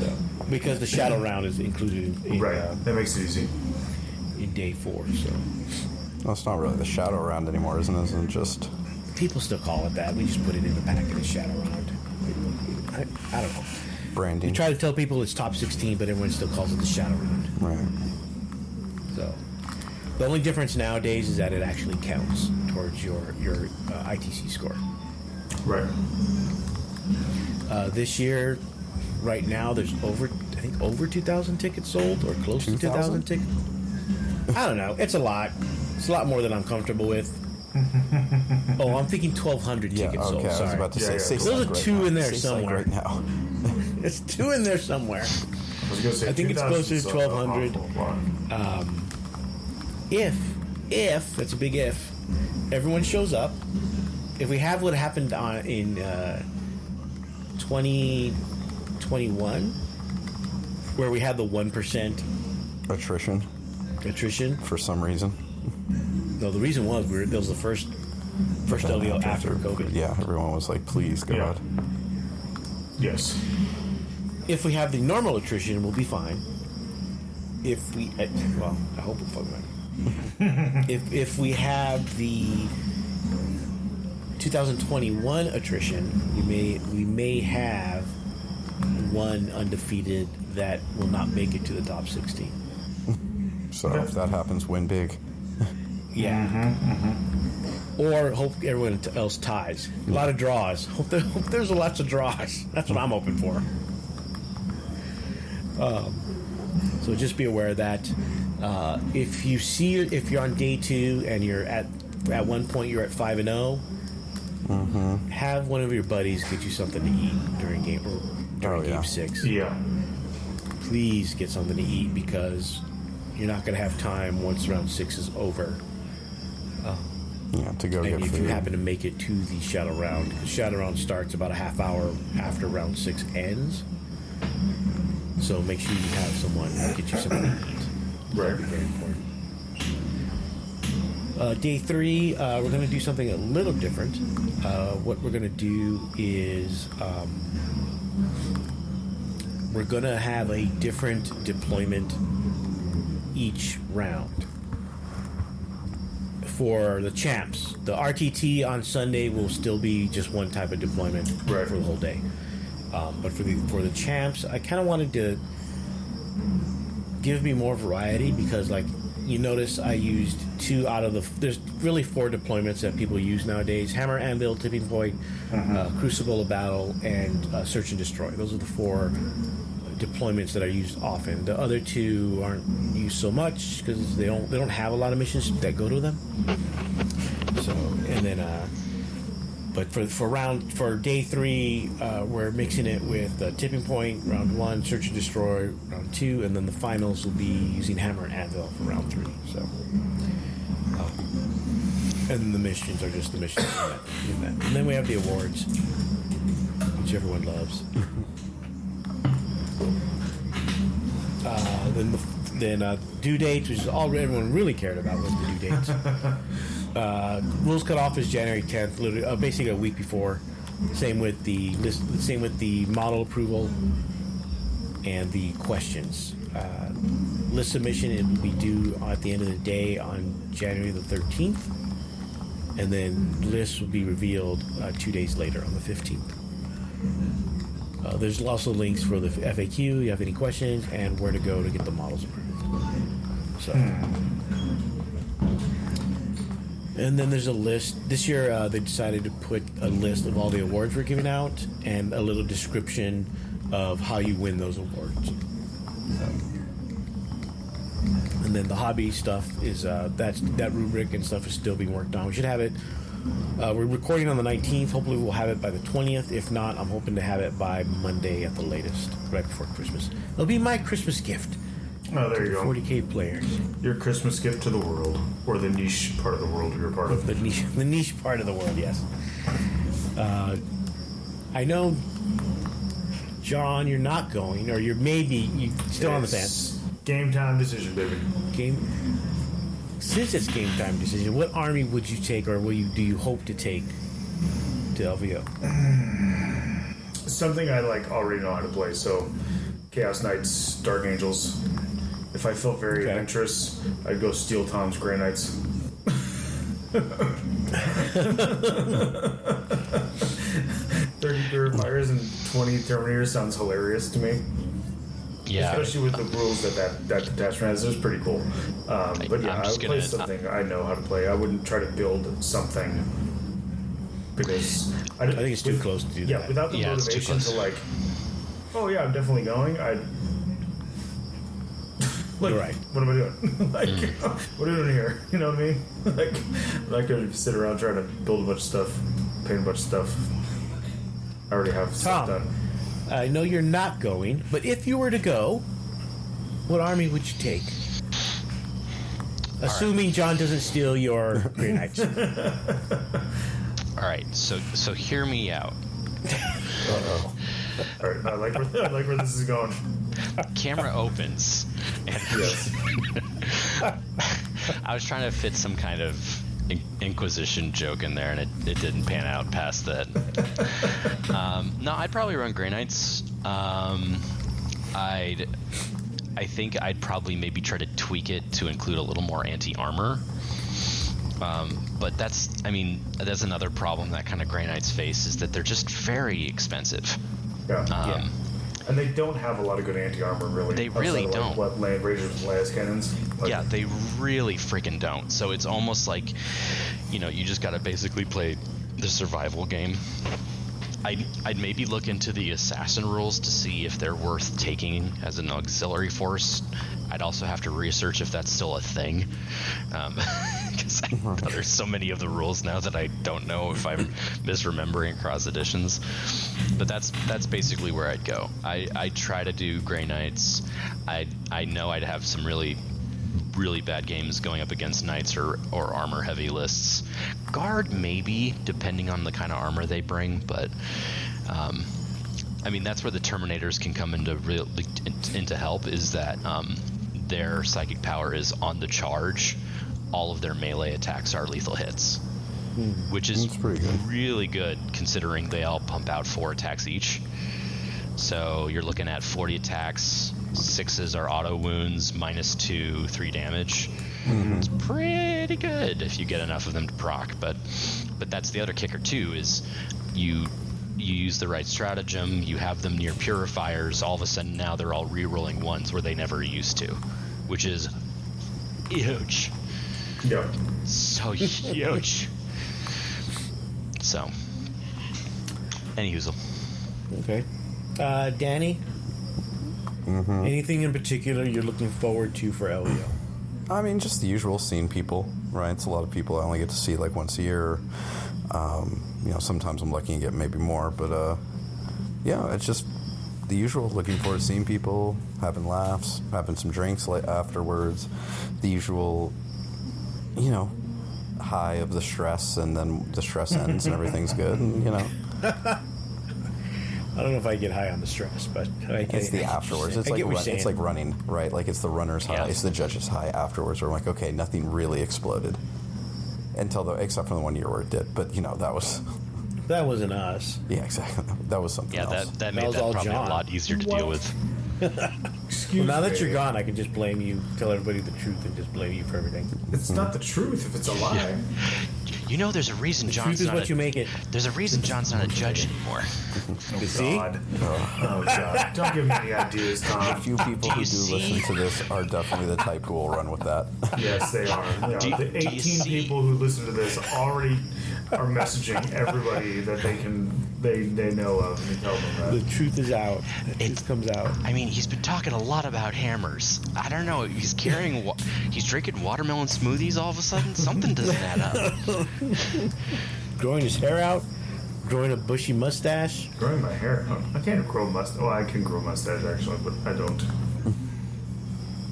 So, because the Shadow Round is included in that makes it easy. In day 4. So well, it's not really the Shadow Round anymore, isn't it? Isn't it just... People still call it that. We just put it in the packet as Shadow Round. I don't know. Branding. We try to tell people it's top 16, but everyone still calls it the Shadow Round. Right. So the only difference nowadays is that it actually counts towards your ITC score. Right. This year, right now, there's over 2,000 tickets sold, or close to 2,000 tickets. I don't know. It's a lot. It's a lot more than I'm comfortable with. Oh, I'm thinking 1,200 tickets sold. I Sorry. was about to say those are 2 in there somewhere. Right now. It's 2 in there somewhere. I think it's closer to 1,200. If that's a big if, everyone shows up. If we have what happened in 2021, where we had the 1% attrition for some reason. No, the reason was there was the first LVO after COVID. Yeah, everyone was like, "Please, God." Yes. If we have the normal attrition, we'll be fine. If we, I hope we're fine. if we have the 2021 attrition, we may have one undefeated that will not make it to the top 16. So if that happens, win big. Yeah. Or hope everyone else ties. A lot of draws. Hope there's lots of draws. That's what I'm hoping for. So just be aware of that. If you're on day 2 and you're at one point you're at 5-0, have one of your buddies get you something to eat during game 6. Yeah. Please get something to eat, because you're not going to have time once round 6 is over. To go get food. If you happen to make it to the Shadow Round, because Shadow Round starts about a half hour after round 6 ends. So make sure you have someone get you something to eat. Right. That'd be very important. Day 3, we're going to do something a little different. What we're going to do is we're going to have a different deployment each round. For the champs, the RTT on Sunday will still be just one type of deployment for the whole day. But for the champs, I kind of wanted to give me more variety, because, like, you notice I used 2 out of there's really 4 deployments that people use nowadays: Hammer, Anvil, Tipping Point, Crucible of Battle, and Search and Destroy. Those are the 4 deployments that are used often. The other 2 aren't used so much because they don't have a lot of missions that go to them. So, and then but for day 3, we're mixing it with Tipping Point round 1, Search and Destroy round 2, and then the finals will be using Hammer and Anvil for round 3. So, and the missions are just the missions in that. And then we have the awards, which everyone loves. Then due dates, which is all everyone really cared about, was the due dates. Rules cutoff is January 10th, literally, basically a week before. Same with the model approval and the questions. List submission, it will be due at the end of the day on January the 13th, and then lists will be revealed 2 days later on the 15th. There's also links for the FAQ, you have any questions, and where to go to get the models approved. So, and then there's a list. This year they decided to put a list of all the awards we're giving out and a little description of how you win those awards. And then the hobby stuff is that rubric and stuff is still being worked on. We should have it. We're recording on the 19th. Hopefully we'll have it by the 20th. If not, I'm hoping to have it by Monday at the latest, right before Christmas. It'll be my Christmas gift. Oh, there you go. 40K players. Your Christmas gift to the world, or the niche part of the world you're part of. The niche part of the world, yes. I know, John, you're not going, or you're still on the fence. Game time decision, baby. since it's game time decision, what army would you take, or do you hope to take to LVO? Something I already know how to play. So, Chaos Knights, Dark Angels. If I felt very adventurous, I'd go steal Tom's Grey Knights. 30 fires and 20 Terminators sounds hilarious to me. Yeah, especially with the rules that detachment has. It's pretty cool. But yeah, I would play something I know how to play. I wouldn't try to build something because I think it's too close to do that. Yeah, without the motivation to oh yeah, I'm definitely going. You're right. What am I doing? What are we doing here? You know what I mean? I'm not going to sit around trying to build a bunch of stuff, paint a bunch of stuff. I already have stuff done. I know you're not going, but if you were to go, what army would you take? Assuming John doesn't steal your Grey Knights. All right, so hear me out. All right, I like where this is going. Camera opens. And yes. I was trying to fit some kind of Inquisition joke in there, and it didn't pan out past that. No, I'd probably run Grey Knights. I think I'd probably maybe try to tweak it to include a little more anti-armor. But that's another problem that kind of Grey Knights face, is that they're just very expensive. Yeah. And they don't have a lot of good anti-armor, really. They really don't. What, Land Raiders and Las Cannons? Yeah, they really freaking don't. So it's almost like, you just got to basically play the survival game. I'd maybe look into the assassin rules to see if they're worth taking as an auxiliary force. I'd also have to research if that's still a thing, because there's so many of the rules now that I don't know if I'm misremembering across editions. But that's basically where I'd go. I'd try to do Grey Knights. I know I'd have some really bad games going up against Knights or armor heavy lists. Guard maybe, depending on the kind of armor they bring, but that's where the Terminators can come into help, is that their psychic power is on the charge. All of their melee attacks are lethal hits, which is really good considering they all pump out 4 attacks each. So you're looking at 40 attacks, 6s are auto wounds, -2, 3 damage. It's pretty good if you get enough of them to proc, but that's the other kicker too, is you use the right stratagem, you have them near purifiers, all of a sudden now they're all re-rolling 1s where they never used to, which is huge. Yeah. So huge. So, anyhoozle. Okay. Danny? Anything in particular you're looking forward to for LVO? Just the usual, seeing people, right? It's a lot of people I only get to see once a year. Sometimes I'm lucky and get maybe more, but it's just the usual, looking forward to seeing people, having laughs, having some drinks afterwards, the usual, high of the stress, and then the stress ends and everything's good, and I don't know if I get high on the stress, but it's the afterwards. It's it's like running, right? It's the runner's high. It's the judge's high afterwards, where I'm like, okay, nothing really exploded except for the 1 year where it did. But that wasn't us. Yeah, exactly. That was something else. Yeah, that made that probably John. A lot easier to deal with. Now that you're gone, I can just blame you, tell everybody the truth, and just blame you for everything. It's not the truth if it's a lie. There's a reason John's not. What you make it. There's a reason John's not a judge anymore. Oh, God. Oh, God. Don't give me any ideas, Tom. The few people who do listen to this are definitely the type who will run with that. Yes, they are. The 18 people who listen to this already are messaging everybody that they know of and tell them that. The truth is out. It comes out. He's been talking a lot about hammers. I don't know. He's he's drinking watermelon smoothies all of a sudden. Something doesn't add up. Growing his hair out, growing a bushy mustache. Growing my hair out. I can't grow a mustache. Well, I can grow a mustache actually, but I don't.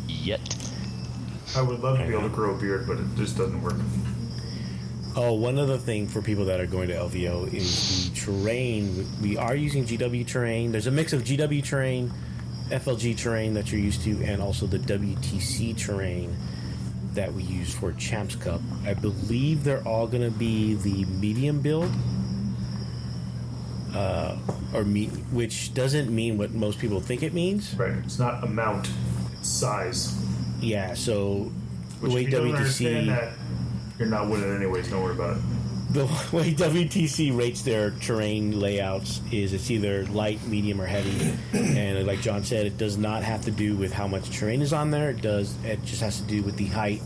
Yet. I would love to be able to grow a beard, but it just doesn't work. Oh, one other thing for people that are going to LVO is the terrain. We are using GW terrain. There's a mix of GW terrain, FLG terrain that you're used to, and also the WTC terrain. that we use for Champs Cup. I believe they're all going to be the medium build, which doesn't mean what most people think it means. Right. It's not amount, it's size. Yeah, so Which the way if you don't understand WTC... that, you're not winning anyways, don't worry about it. The way WTC rates their terrain layouts is it's either light, medium, or heavy. And like John said, it does not have to do with how much terrain is on there. It just has to do with the height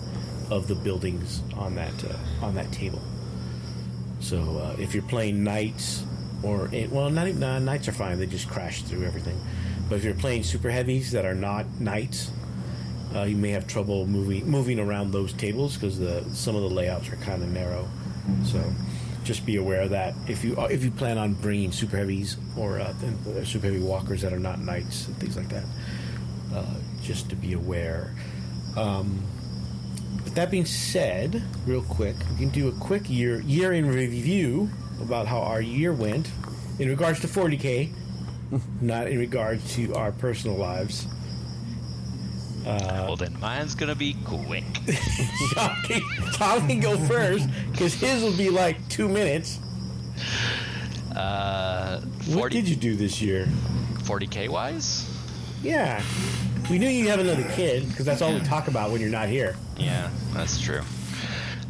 of the buildings on that table. So if you're playing knights, knights are fine. They just crash through everything. But if you're playing super heavies that are not knights, you may have trouble moving around those tables because some of the layouts are kind of narrow. So just be aware of that if you plan on bringing super heavies or super heavy walkers that are not knights and things like that. Just to be aware. But that being said, real quick, we can do a quick year in review about how our year went in regards to 40K, not in regards to our personal lives. Well, then mine's gonna be quick. Tom can go first because his will be like 2 minutes. What did you do this year? 40K wise? Yeah, we knew you have another kid because that's all we talk about when you're not here. Yeah, that's true.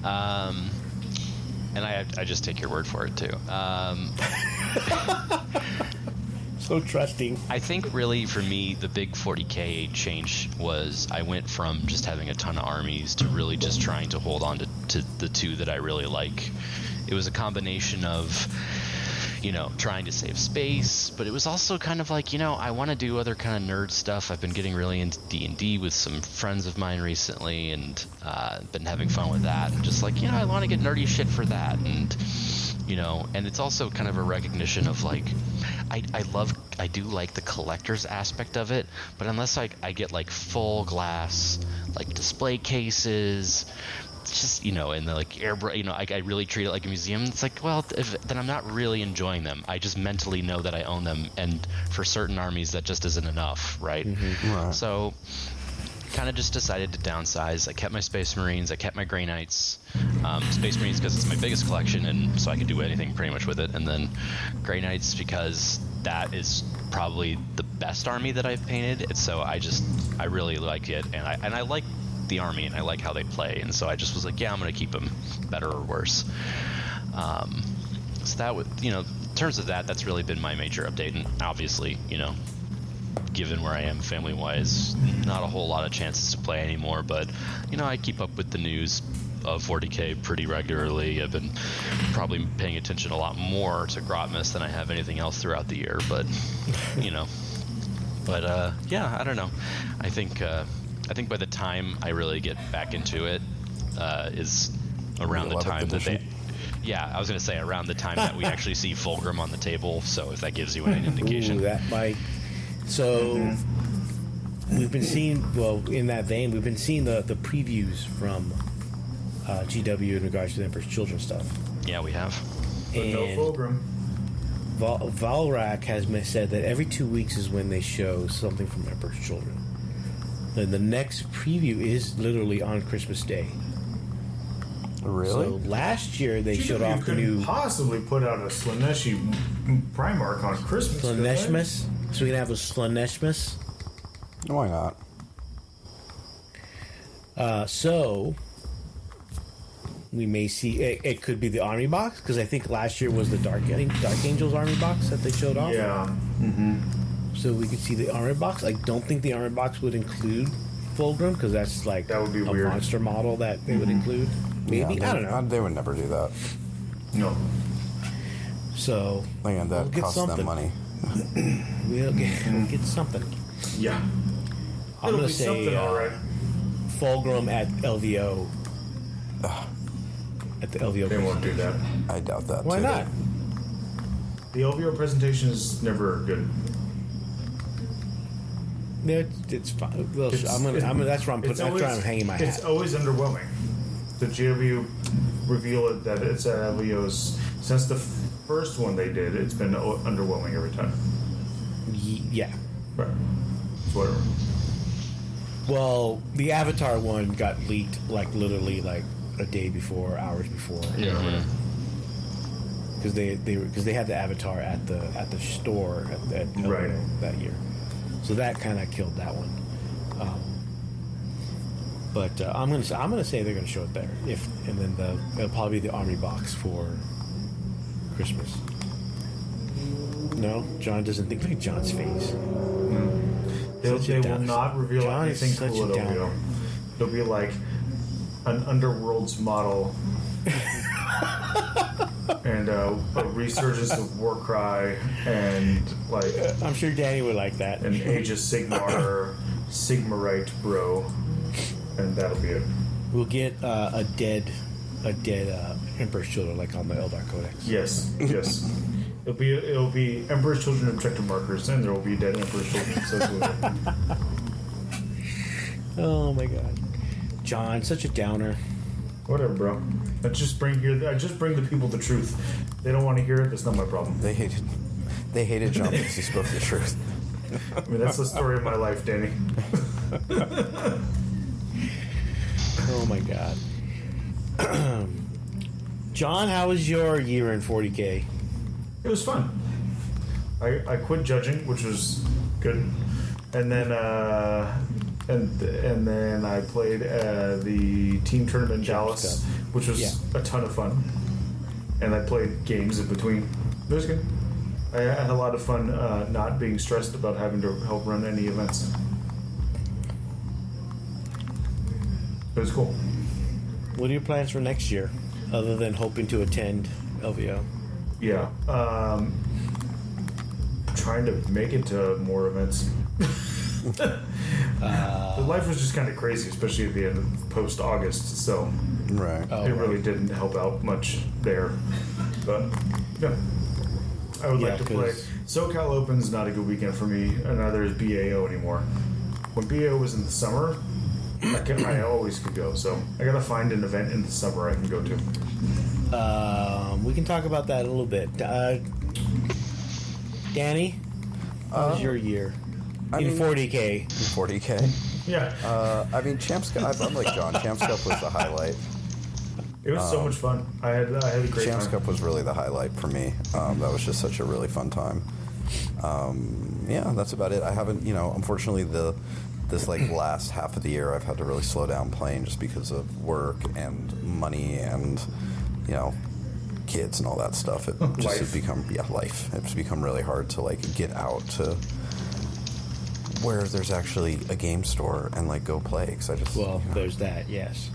And I just take your word for it too. So trusting. I think really for me the big 40K change was I went from just having a ton of armies to really just trying to hold on to the two that I really like. It was a combination of trying to save space, but it was also kind of like, I want to do other kind of nerd stuff. I've been getting really into D&D with some friends of mine recently and been having fun with that. And just like, I want to get nerdy shit for that. And, and it's also kind of a recognition of like, I do like the collector's aspect of it, but unless I get like full glass, like display cases, just and the like I really treat it like a museum. It's like, well, then I'm not really enjoying them. I just mentally know that I own them, and for certain armies that just isn't enough, right? Mm-hmm. Right. So kind of just decided to downsize. I kept my Space Marines, I kept my Grey Knights, Space Marines because it's my biggest collection and so I could do anything pretty much with it, and then Grey Knights because that is probably the best army that I've painted. And so I really like it, and I like the army and I like how they play, and so I just was like, yeah, I'm gonna keep them better or worse. So that would, in terms of that's really been my major update. And obviously, given where I am family wise, not a whole lot of chances to play anymore, but I keep up with the news of 40K pretty regularly. I've been probably paying attention a lot more to Grotmas than I have anything else throughout the year, but yeah, I don't know. I think by the time I really get back into it is around the time that they... Yeah, I was going to say around the time that we actually see Fulgrim on the table, so if that gives you any indication. Ooh, that might... So, we've been seeing... Well, in that vein, we've been seeing the previews from GW in regards to the Emperor's Children stuff. Yeah, we have. But no Fulgrim. Valrak has said that every 2 weeks is when they show something from Emperor's Children. And the next preview is literally on Christmas Day. Really? So last year they showed off the couldn't new possibly put out a Slaneshi Primarch on Christmas. Slaanesh. So we can have a Slaanesh. Why not? So we may see it could be the army box, because I think last year was the Dark Angels army box that they showed off. Yeah. Mm-hmm. So we could see the armor box. I don't think the armor box would include Fulgrim, because that's like that would be a weird. Monster model that they would include. Maybe, yeah, I don't know. They would never do that. No. So And that costs them money. We'll get something. Yeah. I'm It'll gonna be say something, all right. Fulgrim at LVO. At the LVO. They won't do that. I doubt that. Why too. not? The LVO presentation is never good. Yeah, it's fine. Well, that's where I'm hanging my hat. It's always underwhelming. The GW reveal it that it's at LVO's. Since the first one they did, it's been underwhelming every time. Yeah. Right. It's whatever. Well, the Avatar one got leaked like literally like a day before, hours before. Yeah. Because they had the Avatar at the store at LVO that year, so that kind of killed that one. But I'm gonna say they're gonna show it there. And then it'll probably be the Army box for Christmas. No, John doesn't think. Look at John's face. They will not reveal John anything is such cool a at downer. LVO. It'll be like an Underworlds model and a resurgence of Warcry and like I'm sure Danny would like that. an Age of Sigmar Sigmarite bro, and that'll be it. We'll get a dead Emperor's Children like on the Eldar Codex. Yes. It'll be Emperor's Children objective markers, and there will be dead Emperor's Children associated with it. Oh my God, John, such a downer. Whatever, bro. I just bring the people the truth. They don't want to hear it. That's not my problem. They hated John because he spoke the truth. I mean, that's the story of my life, Danny. Oh my God. John, how was your year in 40K? It was fun. I quit judging, which was good, and then and then I played the team tournament in Dallas, which was a ton of fun, and I played games in between. It was good. I had a lot of fun not being stressed about having to help run any events. It was cool. What are your plans for next year, other than hoping to attend LVO? Yeah. Trying to make it to more events. The life was just kind of crazy, especially at the end of post-August, so Right. Oh, it right. really didn't help out much there. But, yeah. I would like to play. 'cause- SoCal Open's not a good weekend for me, and neither is BAO anymore. When BAO was in the summer, I always could go, so I gotta find an event in the summer I can go to. We can talk about that in a little bit. Danny, how was your year in 40K? 40K. Yeah. I mean, Champs Cup. I'm like John. Champs Cup was the highlight. It was so much fun. I had a great Champs time. Cup was really the highlight for me. That was just such a really fun time. Yeah, that's about it. I haven't, unfortunately, this like last half of the year, I've had to really slow down playing just because of work and money and kids and all that stuff. It just has become life. It's become really hard to like get out to where there's actually a game store and like go play. Because I just there's that. Yes.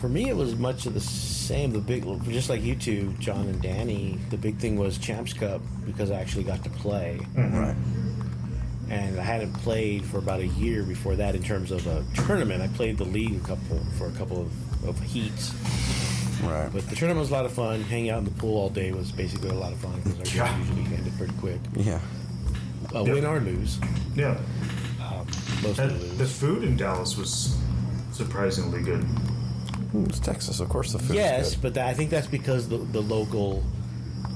For me, it was much of the same. Just like you two, John and Danny, the big thing was Champs Cup because I actually got to play. Right. And I hadn't played for about a year before that in terms of a tournament. I played the league for a couple of heats. Right. But the tournament was a lot of fun. Hanging out in the pool all day was basically a lot of fun because our game usually ended pretty quick. Yeah. Win or lose. Yeah. Mostly The lose. food in Dallas was surprisingly good. It's Texas, of course. The food. Yes, is good. but I think that's because the local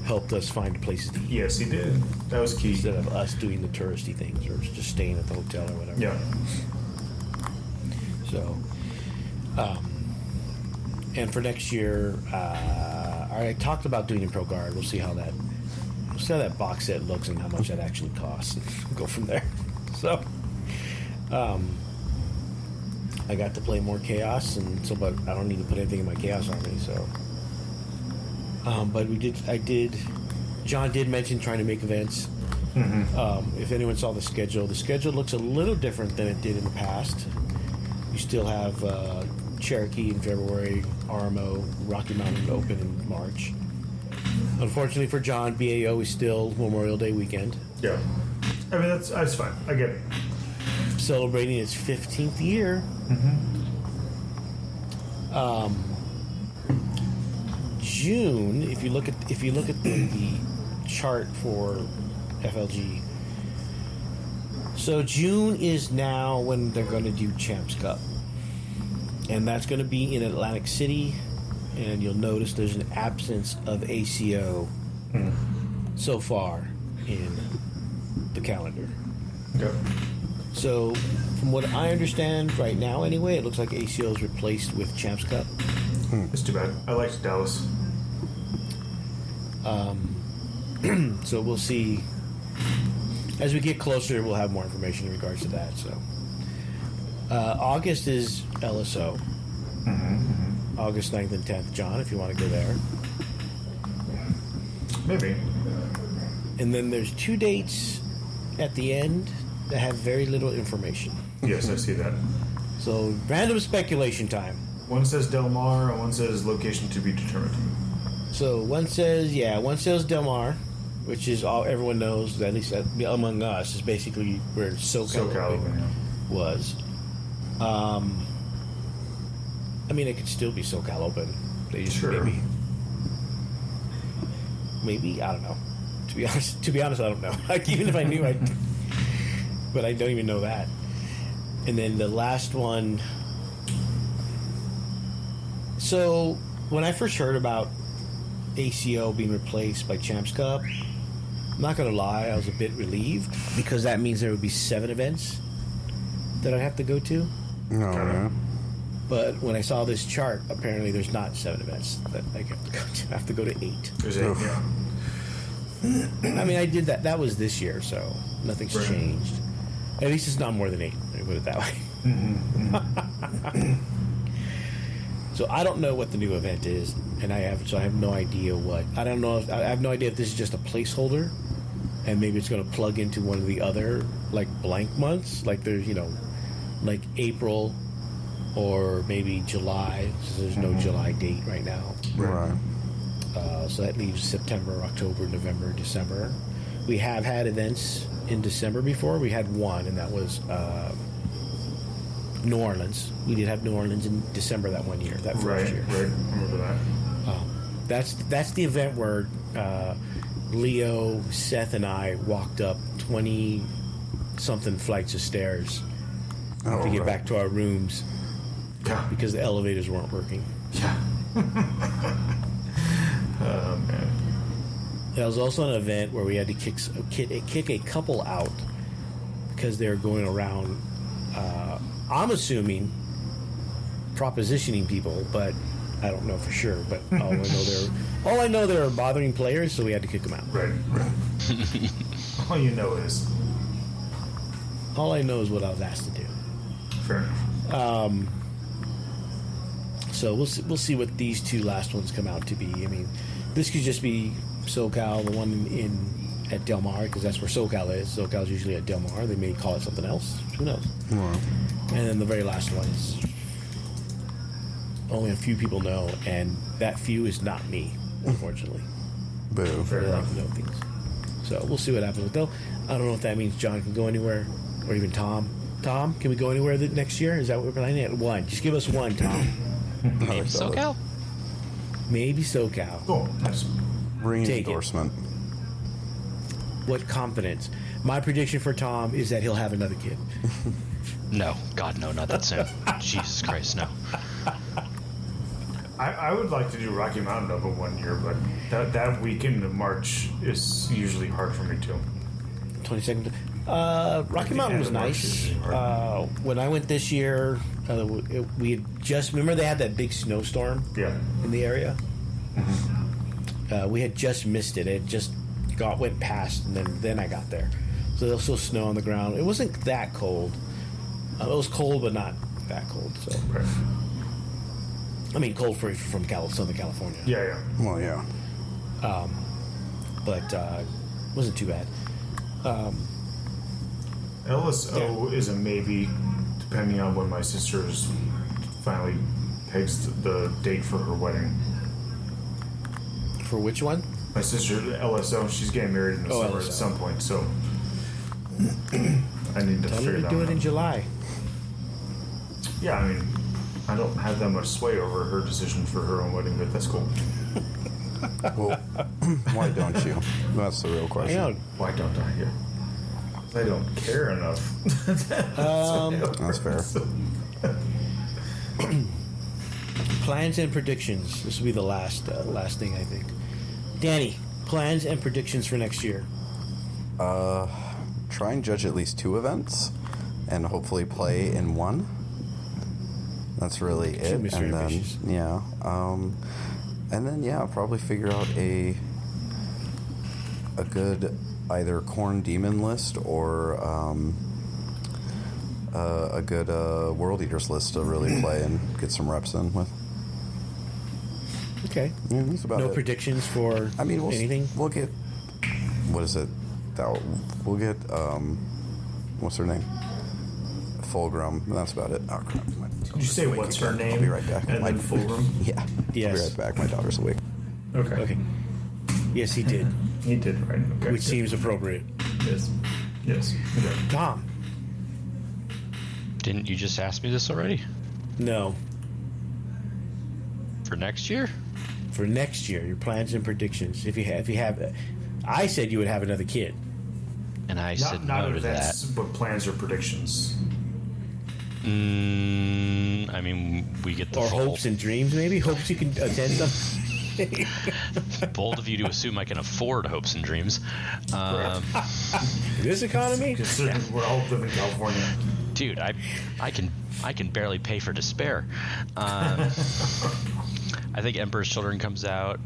helped us find places to eat Yes, he did. That was key. instead of us doing the touristy things or just staying at the hotel or whatever. Yeah. So, and for next year, I talked about doing a Pro Guard. We'll see how that box set looks and how much that actually costs. And go from there. So, I got to play more Chaos, but I don't need to put anything in my Chaos army. So, but John did mention trying to make events. Mm-hmm. If anyone saw the schedule looks a little different than it did in the past. You still have Cherokee in February, RMO, Rocky Mountain Open in March. Unfortunately for John, BAO is still Memorial Day weekend. Yeah. I mean, that's fine. I get it. Celebrating its 15th year. June, if you look at the chart for FLG, so June is now when they're going to do Champs Cup, and that's going to be in Atlantic City, and you'll notice there's an absence of ACO so far in the calendar. Okay. So, from what I understand right now, anyway, it looks like ACO is replaced with Champs Cup. It's too bad. I liked Dallas. So we'll see. As we get closer, we'll have more information in regards to that. So, August is LSO. August 9th and 10th, John, if you want to go there. Maybe. And then there's 2 dates at the end that have very little information. Yes, I see that. So, random speculation time. One says Del Mar and one says location to be determined. So, one says Del Mar, which is all everyone knows, at least among us, is basically where SoCal was. I mean, it could still be SoCal Open. They just maybe I don't know. To be honest, I don't know. Like, even if I knew, but I don't even know that. And then the last one. So when I first heard about ACO being replaced by Champs Cup, I'm not gonna lie, I was a bit relieved because that means there would be 7 events that I'd have to go to. No. But when I saw this chart, apparently there's not 7 events that I have to go to. I have to go to 8. There's 8, yeah. I mean, I did that. That was this year, so nothing's changed. At least it's not more than 8. Let me put it that way. So I don't know what the new event is, and I have no idea what. I don't know. I have no idea if this is just a placeholder, and maybe it's going to plug into one of the other like blank months, like there's like April, or maybe July. So there's no July date right now. Right. So that leaves September, October, November, December. We have had events in December before. We had one, and that was New Orleans. We did have New Orleans in December that one year, that first year. Right, I remember that. That's the event where Leo, Seth, and I walked up 20-something flights of stairs to get back to our rooms because the elevators weren't working. Yeah. Oh, man. There was also an event where we had to kick a couple out because they were going around, I'm assuming, propositioning people, but I don't know for sure. But all I know they were bothering players, so we had to kick them out. Right. All you know is. All I know is what I was asked to do. Fair enough. So we'll see what these 2 last ones come out to be. I mean, this could just be SoCal, the one at Del Mar, because that's where SoCal is. SoCal's usually at Del Mar. They may call it something else. Who knows? Right. And then the very last one is only a few people know, and that few is not me, unfortunately. Boo. Fair They like enough. to know things. So we'll see what happens with them. I don't know if that means John can go anywhere, or even Tom. Tom, can we go anywhere next year? Is that what we're planning at? 1. Just give us 1, Tom. Maybe SoCal? Maybe SoCal. Oh, nice. Ring Take it. endorsement. What confidence? My prediction for Tom is that he'll have another kid. No. God, no, not that soon. Jesus Christ, no. I would like to do Rocky Mountain Open 1 year, but that weekend of March is usually hard for me too. 22nd. Rocky Mountain was end of March nice. is usually hard. When I went this year, we had just remember they had that big snowstorm Yeah. in the area. We had just missed it. It just went past, and then I got there. So there was still snow on the ground. It wasn't that cold. It was cold, but not that cold. So Right. I mean, cold from Southern California. Yeah. Well, yeah. But wasn't too bad. LSO is a maybe, depending on when my sister's finally pegs the date for her wedding. For which one? My sister, LSO, she's getting married in the summer LSO. at some point, so I need to Tell figure her to that do one it in out. July. Yeah, I mean, I don't have that much sway over her decision for her own wedding, but that's cool. Well, why don't you? That's the real I question. know. Why don't I? Yeah. I don't care enough. That's fair. Plans and predictions. This will be the last thing, I think. Danny, plans and predictions for next year. try and judge at least 2 events, and hopefully play in one. That's really it. And then probably figure out a good either Corn Demon list or a good World Eaters list to really play and get some reps in with. Okay. Yeah, that's about no it. predictions for anything? We'll get... What is it? We'll get... what's her name? Fulgrim. That's about it. Oh, crap. Did you say what's her name? I'll be right back. And then Fulgrim? Yeah. Yes. I'll be right back. My daughter's awake. Okay. Yes, he did. He did, right? Okay. Which seems appropriate. Yes. Okay. Tom. Didn't you just ask me this already? No. For next year? For next year, your plans and predictions. If you have, I said you would have another kid. And I said Not no to that. events, but plans or predictions. I mean, we get the Or full... hopes and dreams, maybe? Hopes you can attend something? Bold of you to assume I can afford hopes and dreams. This economy? Considering we're all live in California. Dude, I can barely pay for despair. I think Emperor's Children comes out.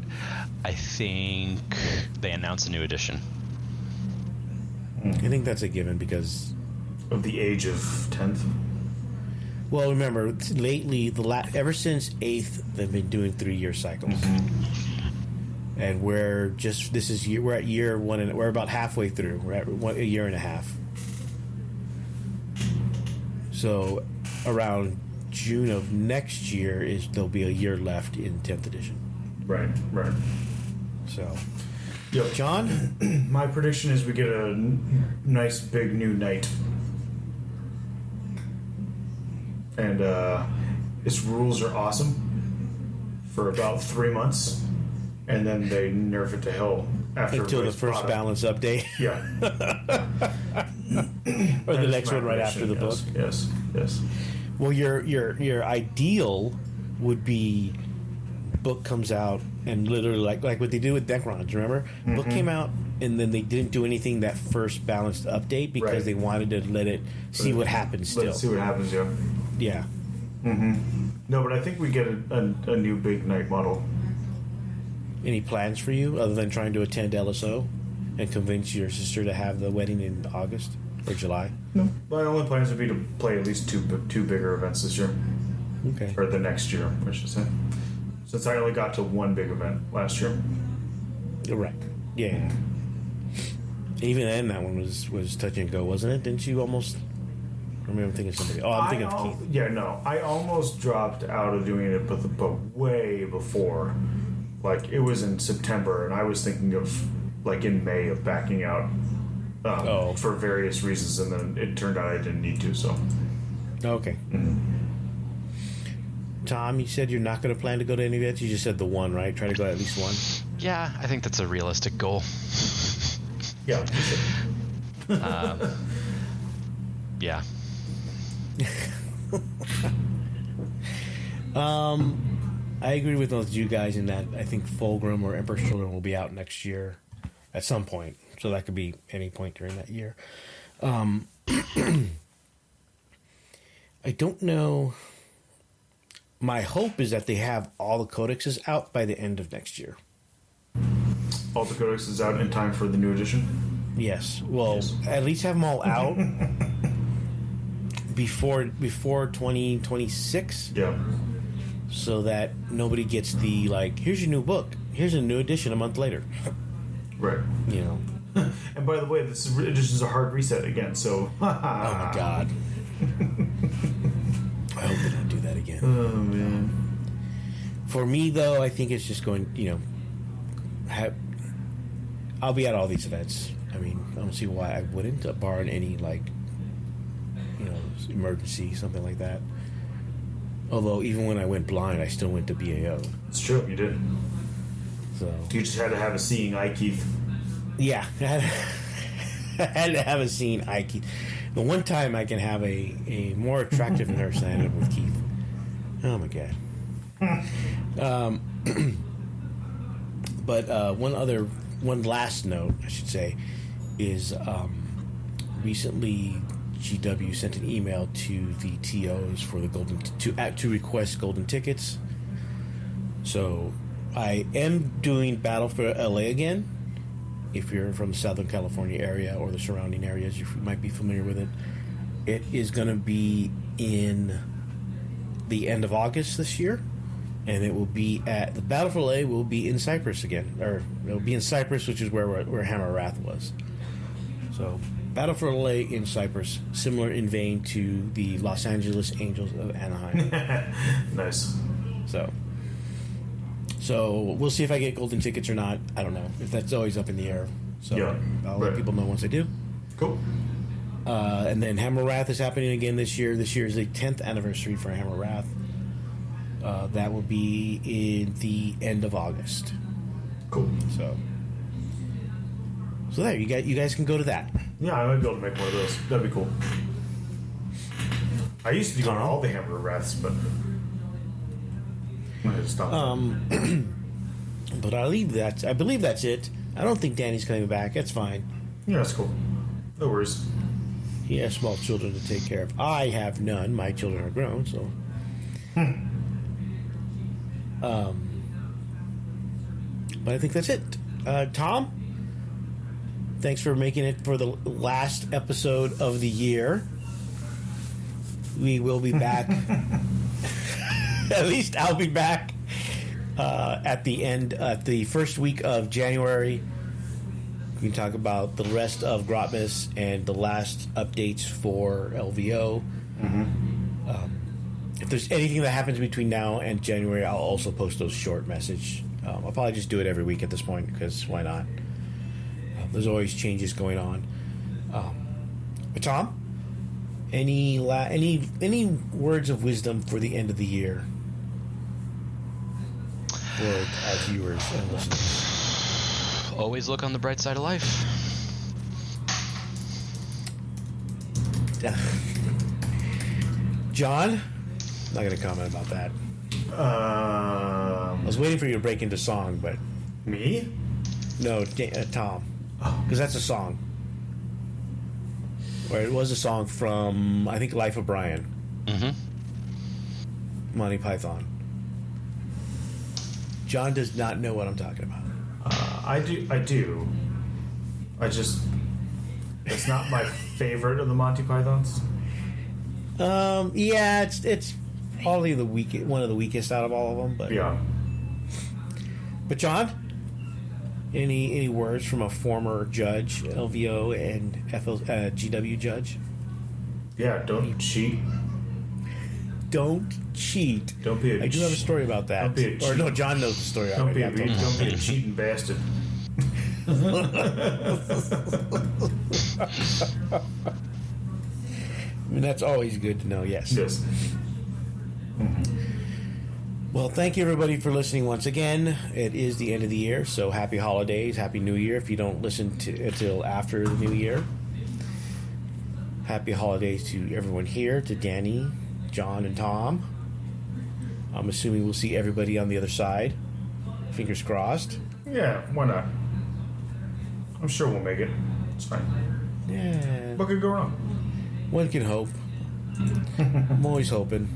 I think they announce a new edition. I think that's a given because Of the age of 10th. well, remember lately ever since 8th they've been doing 3-year cycles. And we're at year 1 and we're about halfway through. We're at a year and a half. So around June of next year there'll be a year left in 10th edition. Right. So, Yep. John, My prediction is we get a nice big new knight. And its rules are awesome for about 3 months. And then they nerf it to hell after until the first balance update. Yeah. Or the That is next my one right after the prediction, book. Yes. Well, your ideal would be book comes out and literally like what they do with Necrons. Remember, book came out and then they didn't do anything that first balanced update because Right. they wanted to let it see what happens. Still, Let's see what happens. Yeah. yeah. No, but I think we get a new big knight model. Any plans for you other than trying to attend LSO and convince your sister to have the wedding in August or July? No. My only plans would be to play at least two bigger events this year, Okay. or the next year, I should say. Since I only got to one big event last year. Right. Yeah. Even then, that one was touch and go, wasn't it? Didn't you almost? I mean, I'm thinking of somebody. Oh, I'm thinking of Keith. Yeah, no. I almost dropped out of doing it, but way before. Like, it was in September, and I was thinking of, like, in May of backing out for various reasons, and then it turned out I didn't need to, so. Okay. Tom, you said you're not going to plan to go to any events? You just said the one, right? Try to go to at least one? Yeah, I think that's a realistic goal. Yeah. Yeah. I agree with those you guys in that I think Fulgrim or Emperor's Children will be out next year at some point. So that could be any point during that year. I don't know. My hope is that they have all the codexes out by the end of next year. All the codex is out in time for the new edition? Yes. Well, Yes. at least have them all out before 2026. Yeah. So that nobody gets the, like, here's your new book. Here's a new edition a month later. Right. You know. And by the way, this edition is a hard reset again, so. Oh my god. I hope they don't do that again. Oh, man. For me, though, I think it's just going, I'll be at all these events. I mean, I don't see why I wouldn't, barring any, like, emergency, something like that. Although, even when I went blind, I still went to BAO. It's true, you did. So You just had to have a seeing eye, Keith. yeah, I had to have a seeing eye, Keith. The one time I can have a more attractive nurse than I ended up with Keith. Oh my god. But one last note, I should say, is recently GW sent an email to the TOs for the to request golden tickets. So I am doing Battle for LA again. If you're from the Southern California area or the surrounding areas, you might be familiar with it. It is going to be in the end of August this year, and it will be at the Battle for LA will be in Cyprus again, or it'll be in Cyprus, which is where Hammer Wrath was. So Battle for LA in Cyprus, similar in vein to the Los Angeles Angels of Anaheim. Nice. So we'll see if I get golden tickets or not. I don't know. If that's always up in the air. So I'll let people know once I do. Cool. And then Hammer Wrath is happening again this year. This year is the 10th anniversary for Hammer Wrath. That will be in the end of August. Cool. So there, you guys can go to that. Yeah, I might be able to make one of those. That'd be cool. I used to go to all the Hammer Wraths, but I had to stop. But I believe that's it. I don't think Danny's coming back. That's fine. Yeah, that's cool. No worries. He has small children to take care of. I have none. My children are grown, so. But I think that's it. Tom, thanks for making it for the last episode of the year. We will be back. At least I'll be back at the first week of January. We can talk about the rest of Grotmas and the last updates for LVO. If there's anything that happens between now and January, I'll also post those short message. I'll probably just do it every week at this point, because why not? There's always changes going on. But Tom, any words of wisdom for the end of the year for our viewers and listeners? Always look on the bright side of life. John? Not going to comment about that. I was waiting for you to break into song, but... Me? No, Tom. Because that's a song. Or it was a song from, I think, Life of Brian. Monty Python. John does not know what I'm talking about. I do. It's not my favorite of the Monty Pythons. Yeah, it's probably one of the weakest out of all of them. But yeah. But John, any words from a former judge, LVO and GW judge? Yeah, don't cheat. Don't cheat. Don't be. I do have a story about that. Don't be a cheat. Or no, John knows the story. Don't be a cheating bastard. I mean, that's always good to know. Yes. Yes. Well, thank you everybody for listening once again. It is the end of the year, so happy holidays, happy New Year. If you don't listen until after the New Year, happy holidays to everyone here, to Danny, John, and Tom. I'm assuming we'll see everybody on the other side. Fingers crossed. Yeah, why not? I'm sure we'll make it. It's fine. Yeah. What could go wrong? One can hope. I'm always hoping.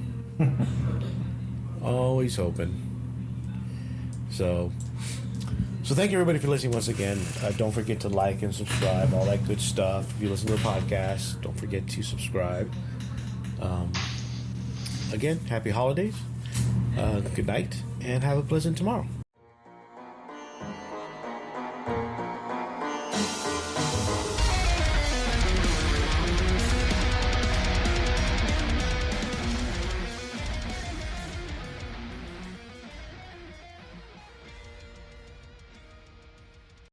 Always hoping. So thank you everybody for listening once again. Don't forget to like and subscribe, all that good stuff. If you listen to the podcast, don't forget to subscribe. Again, happy holidays. Good night, and have a pleasant tomorrow.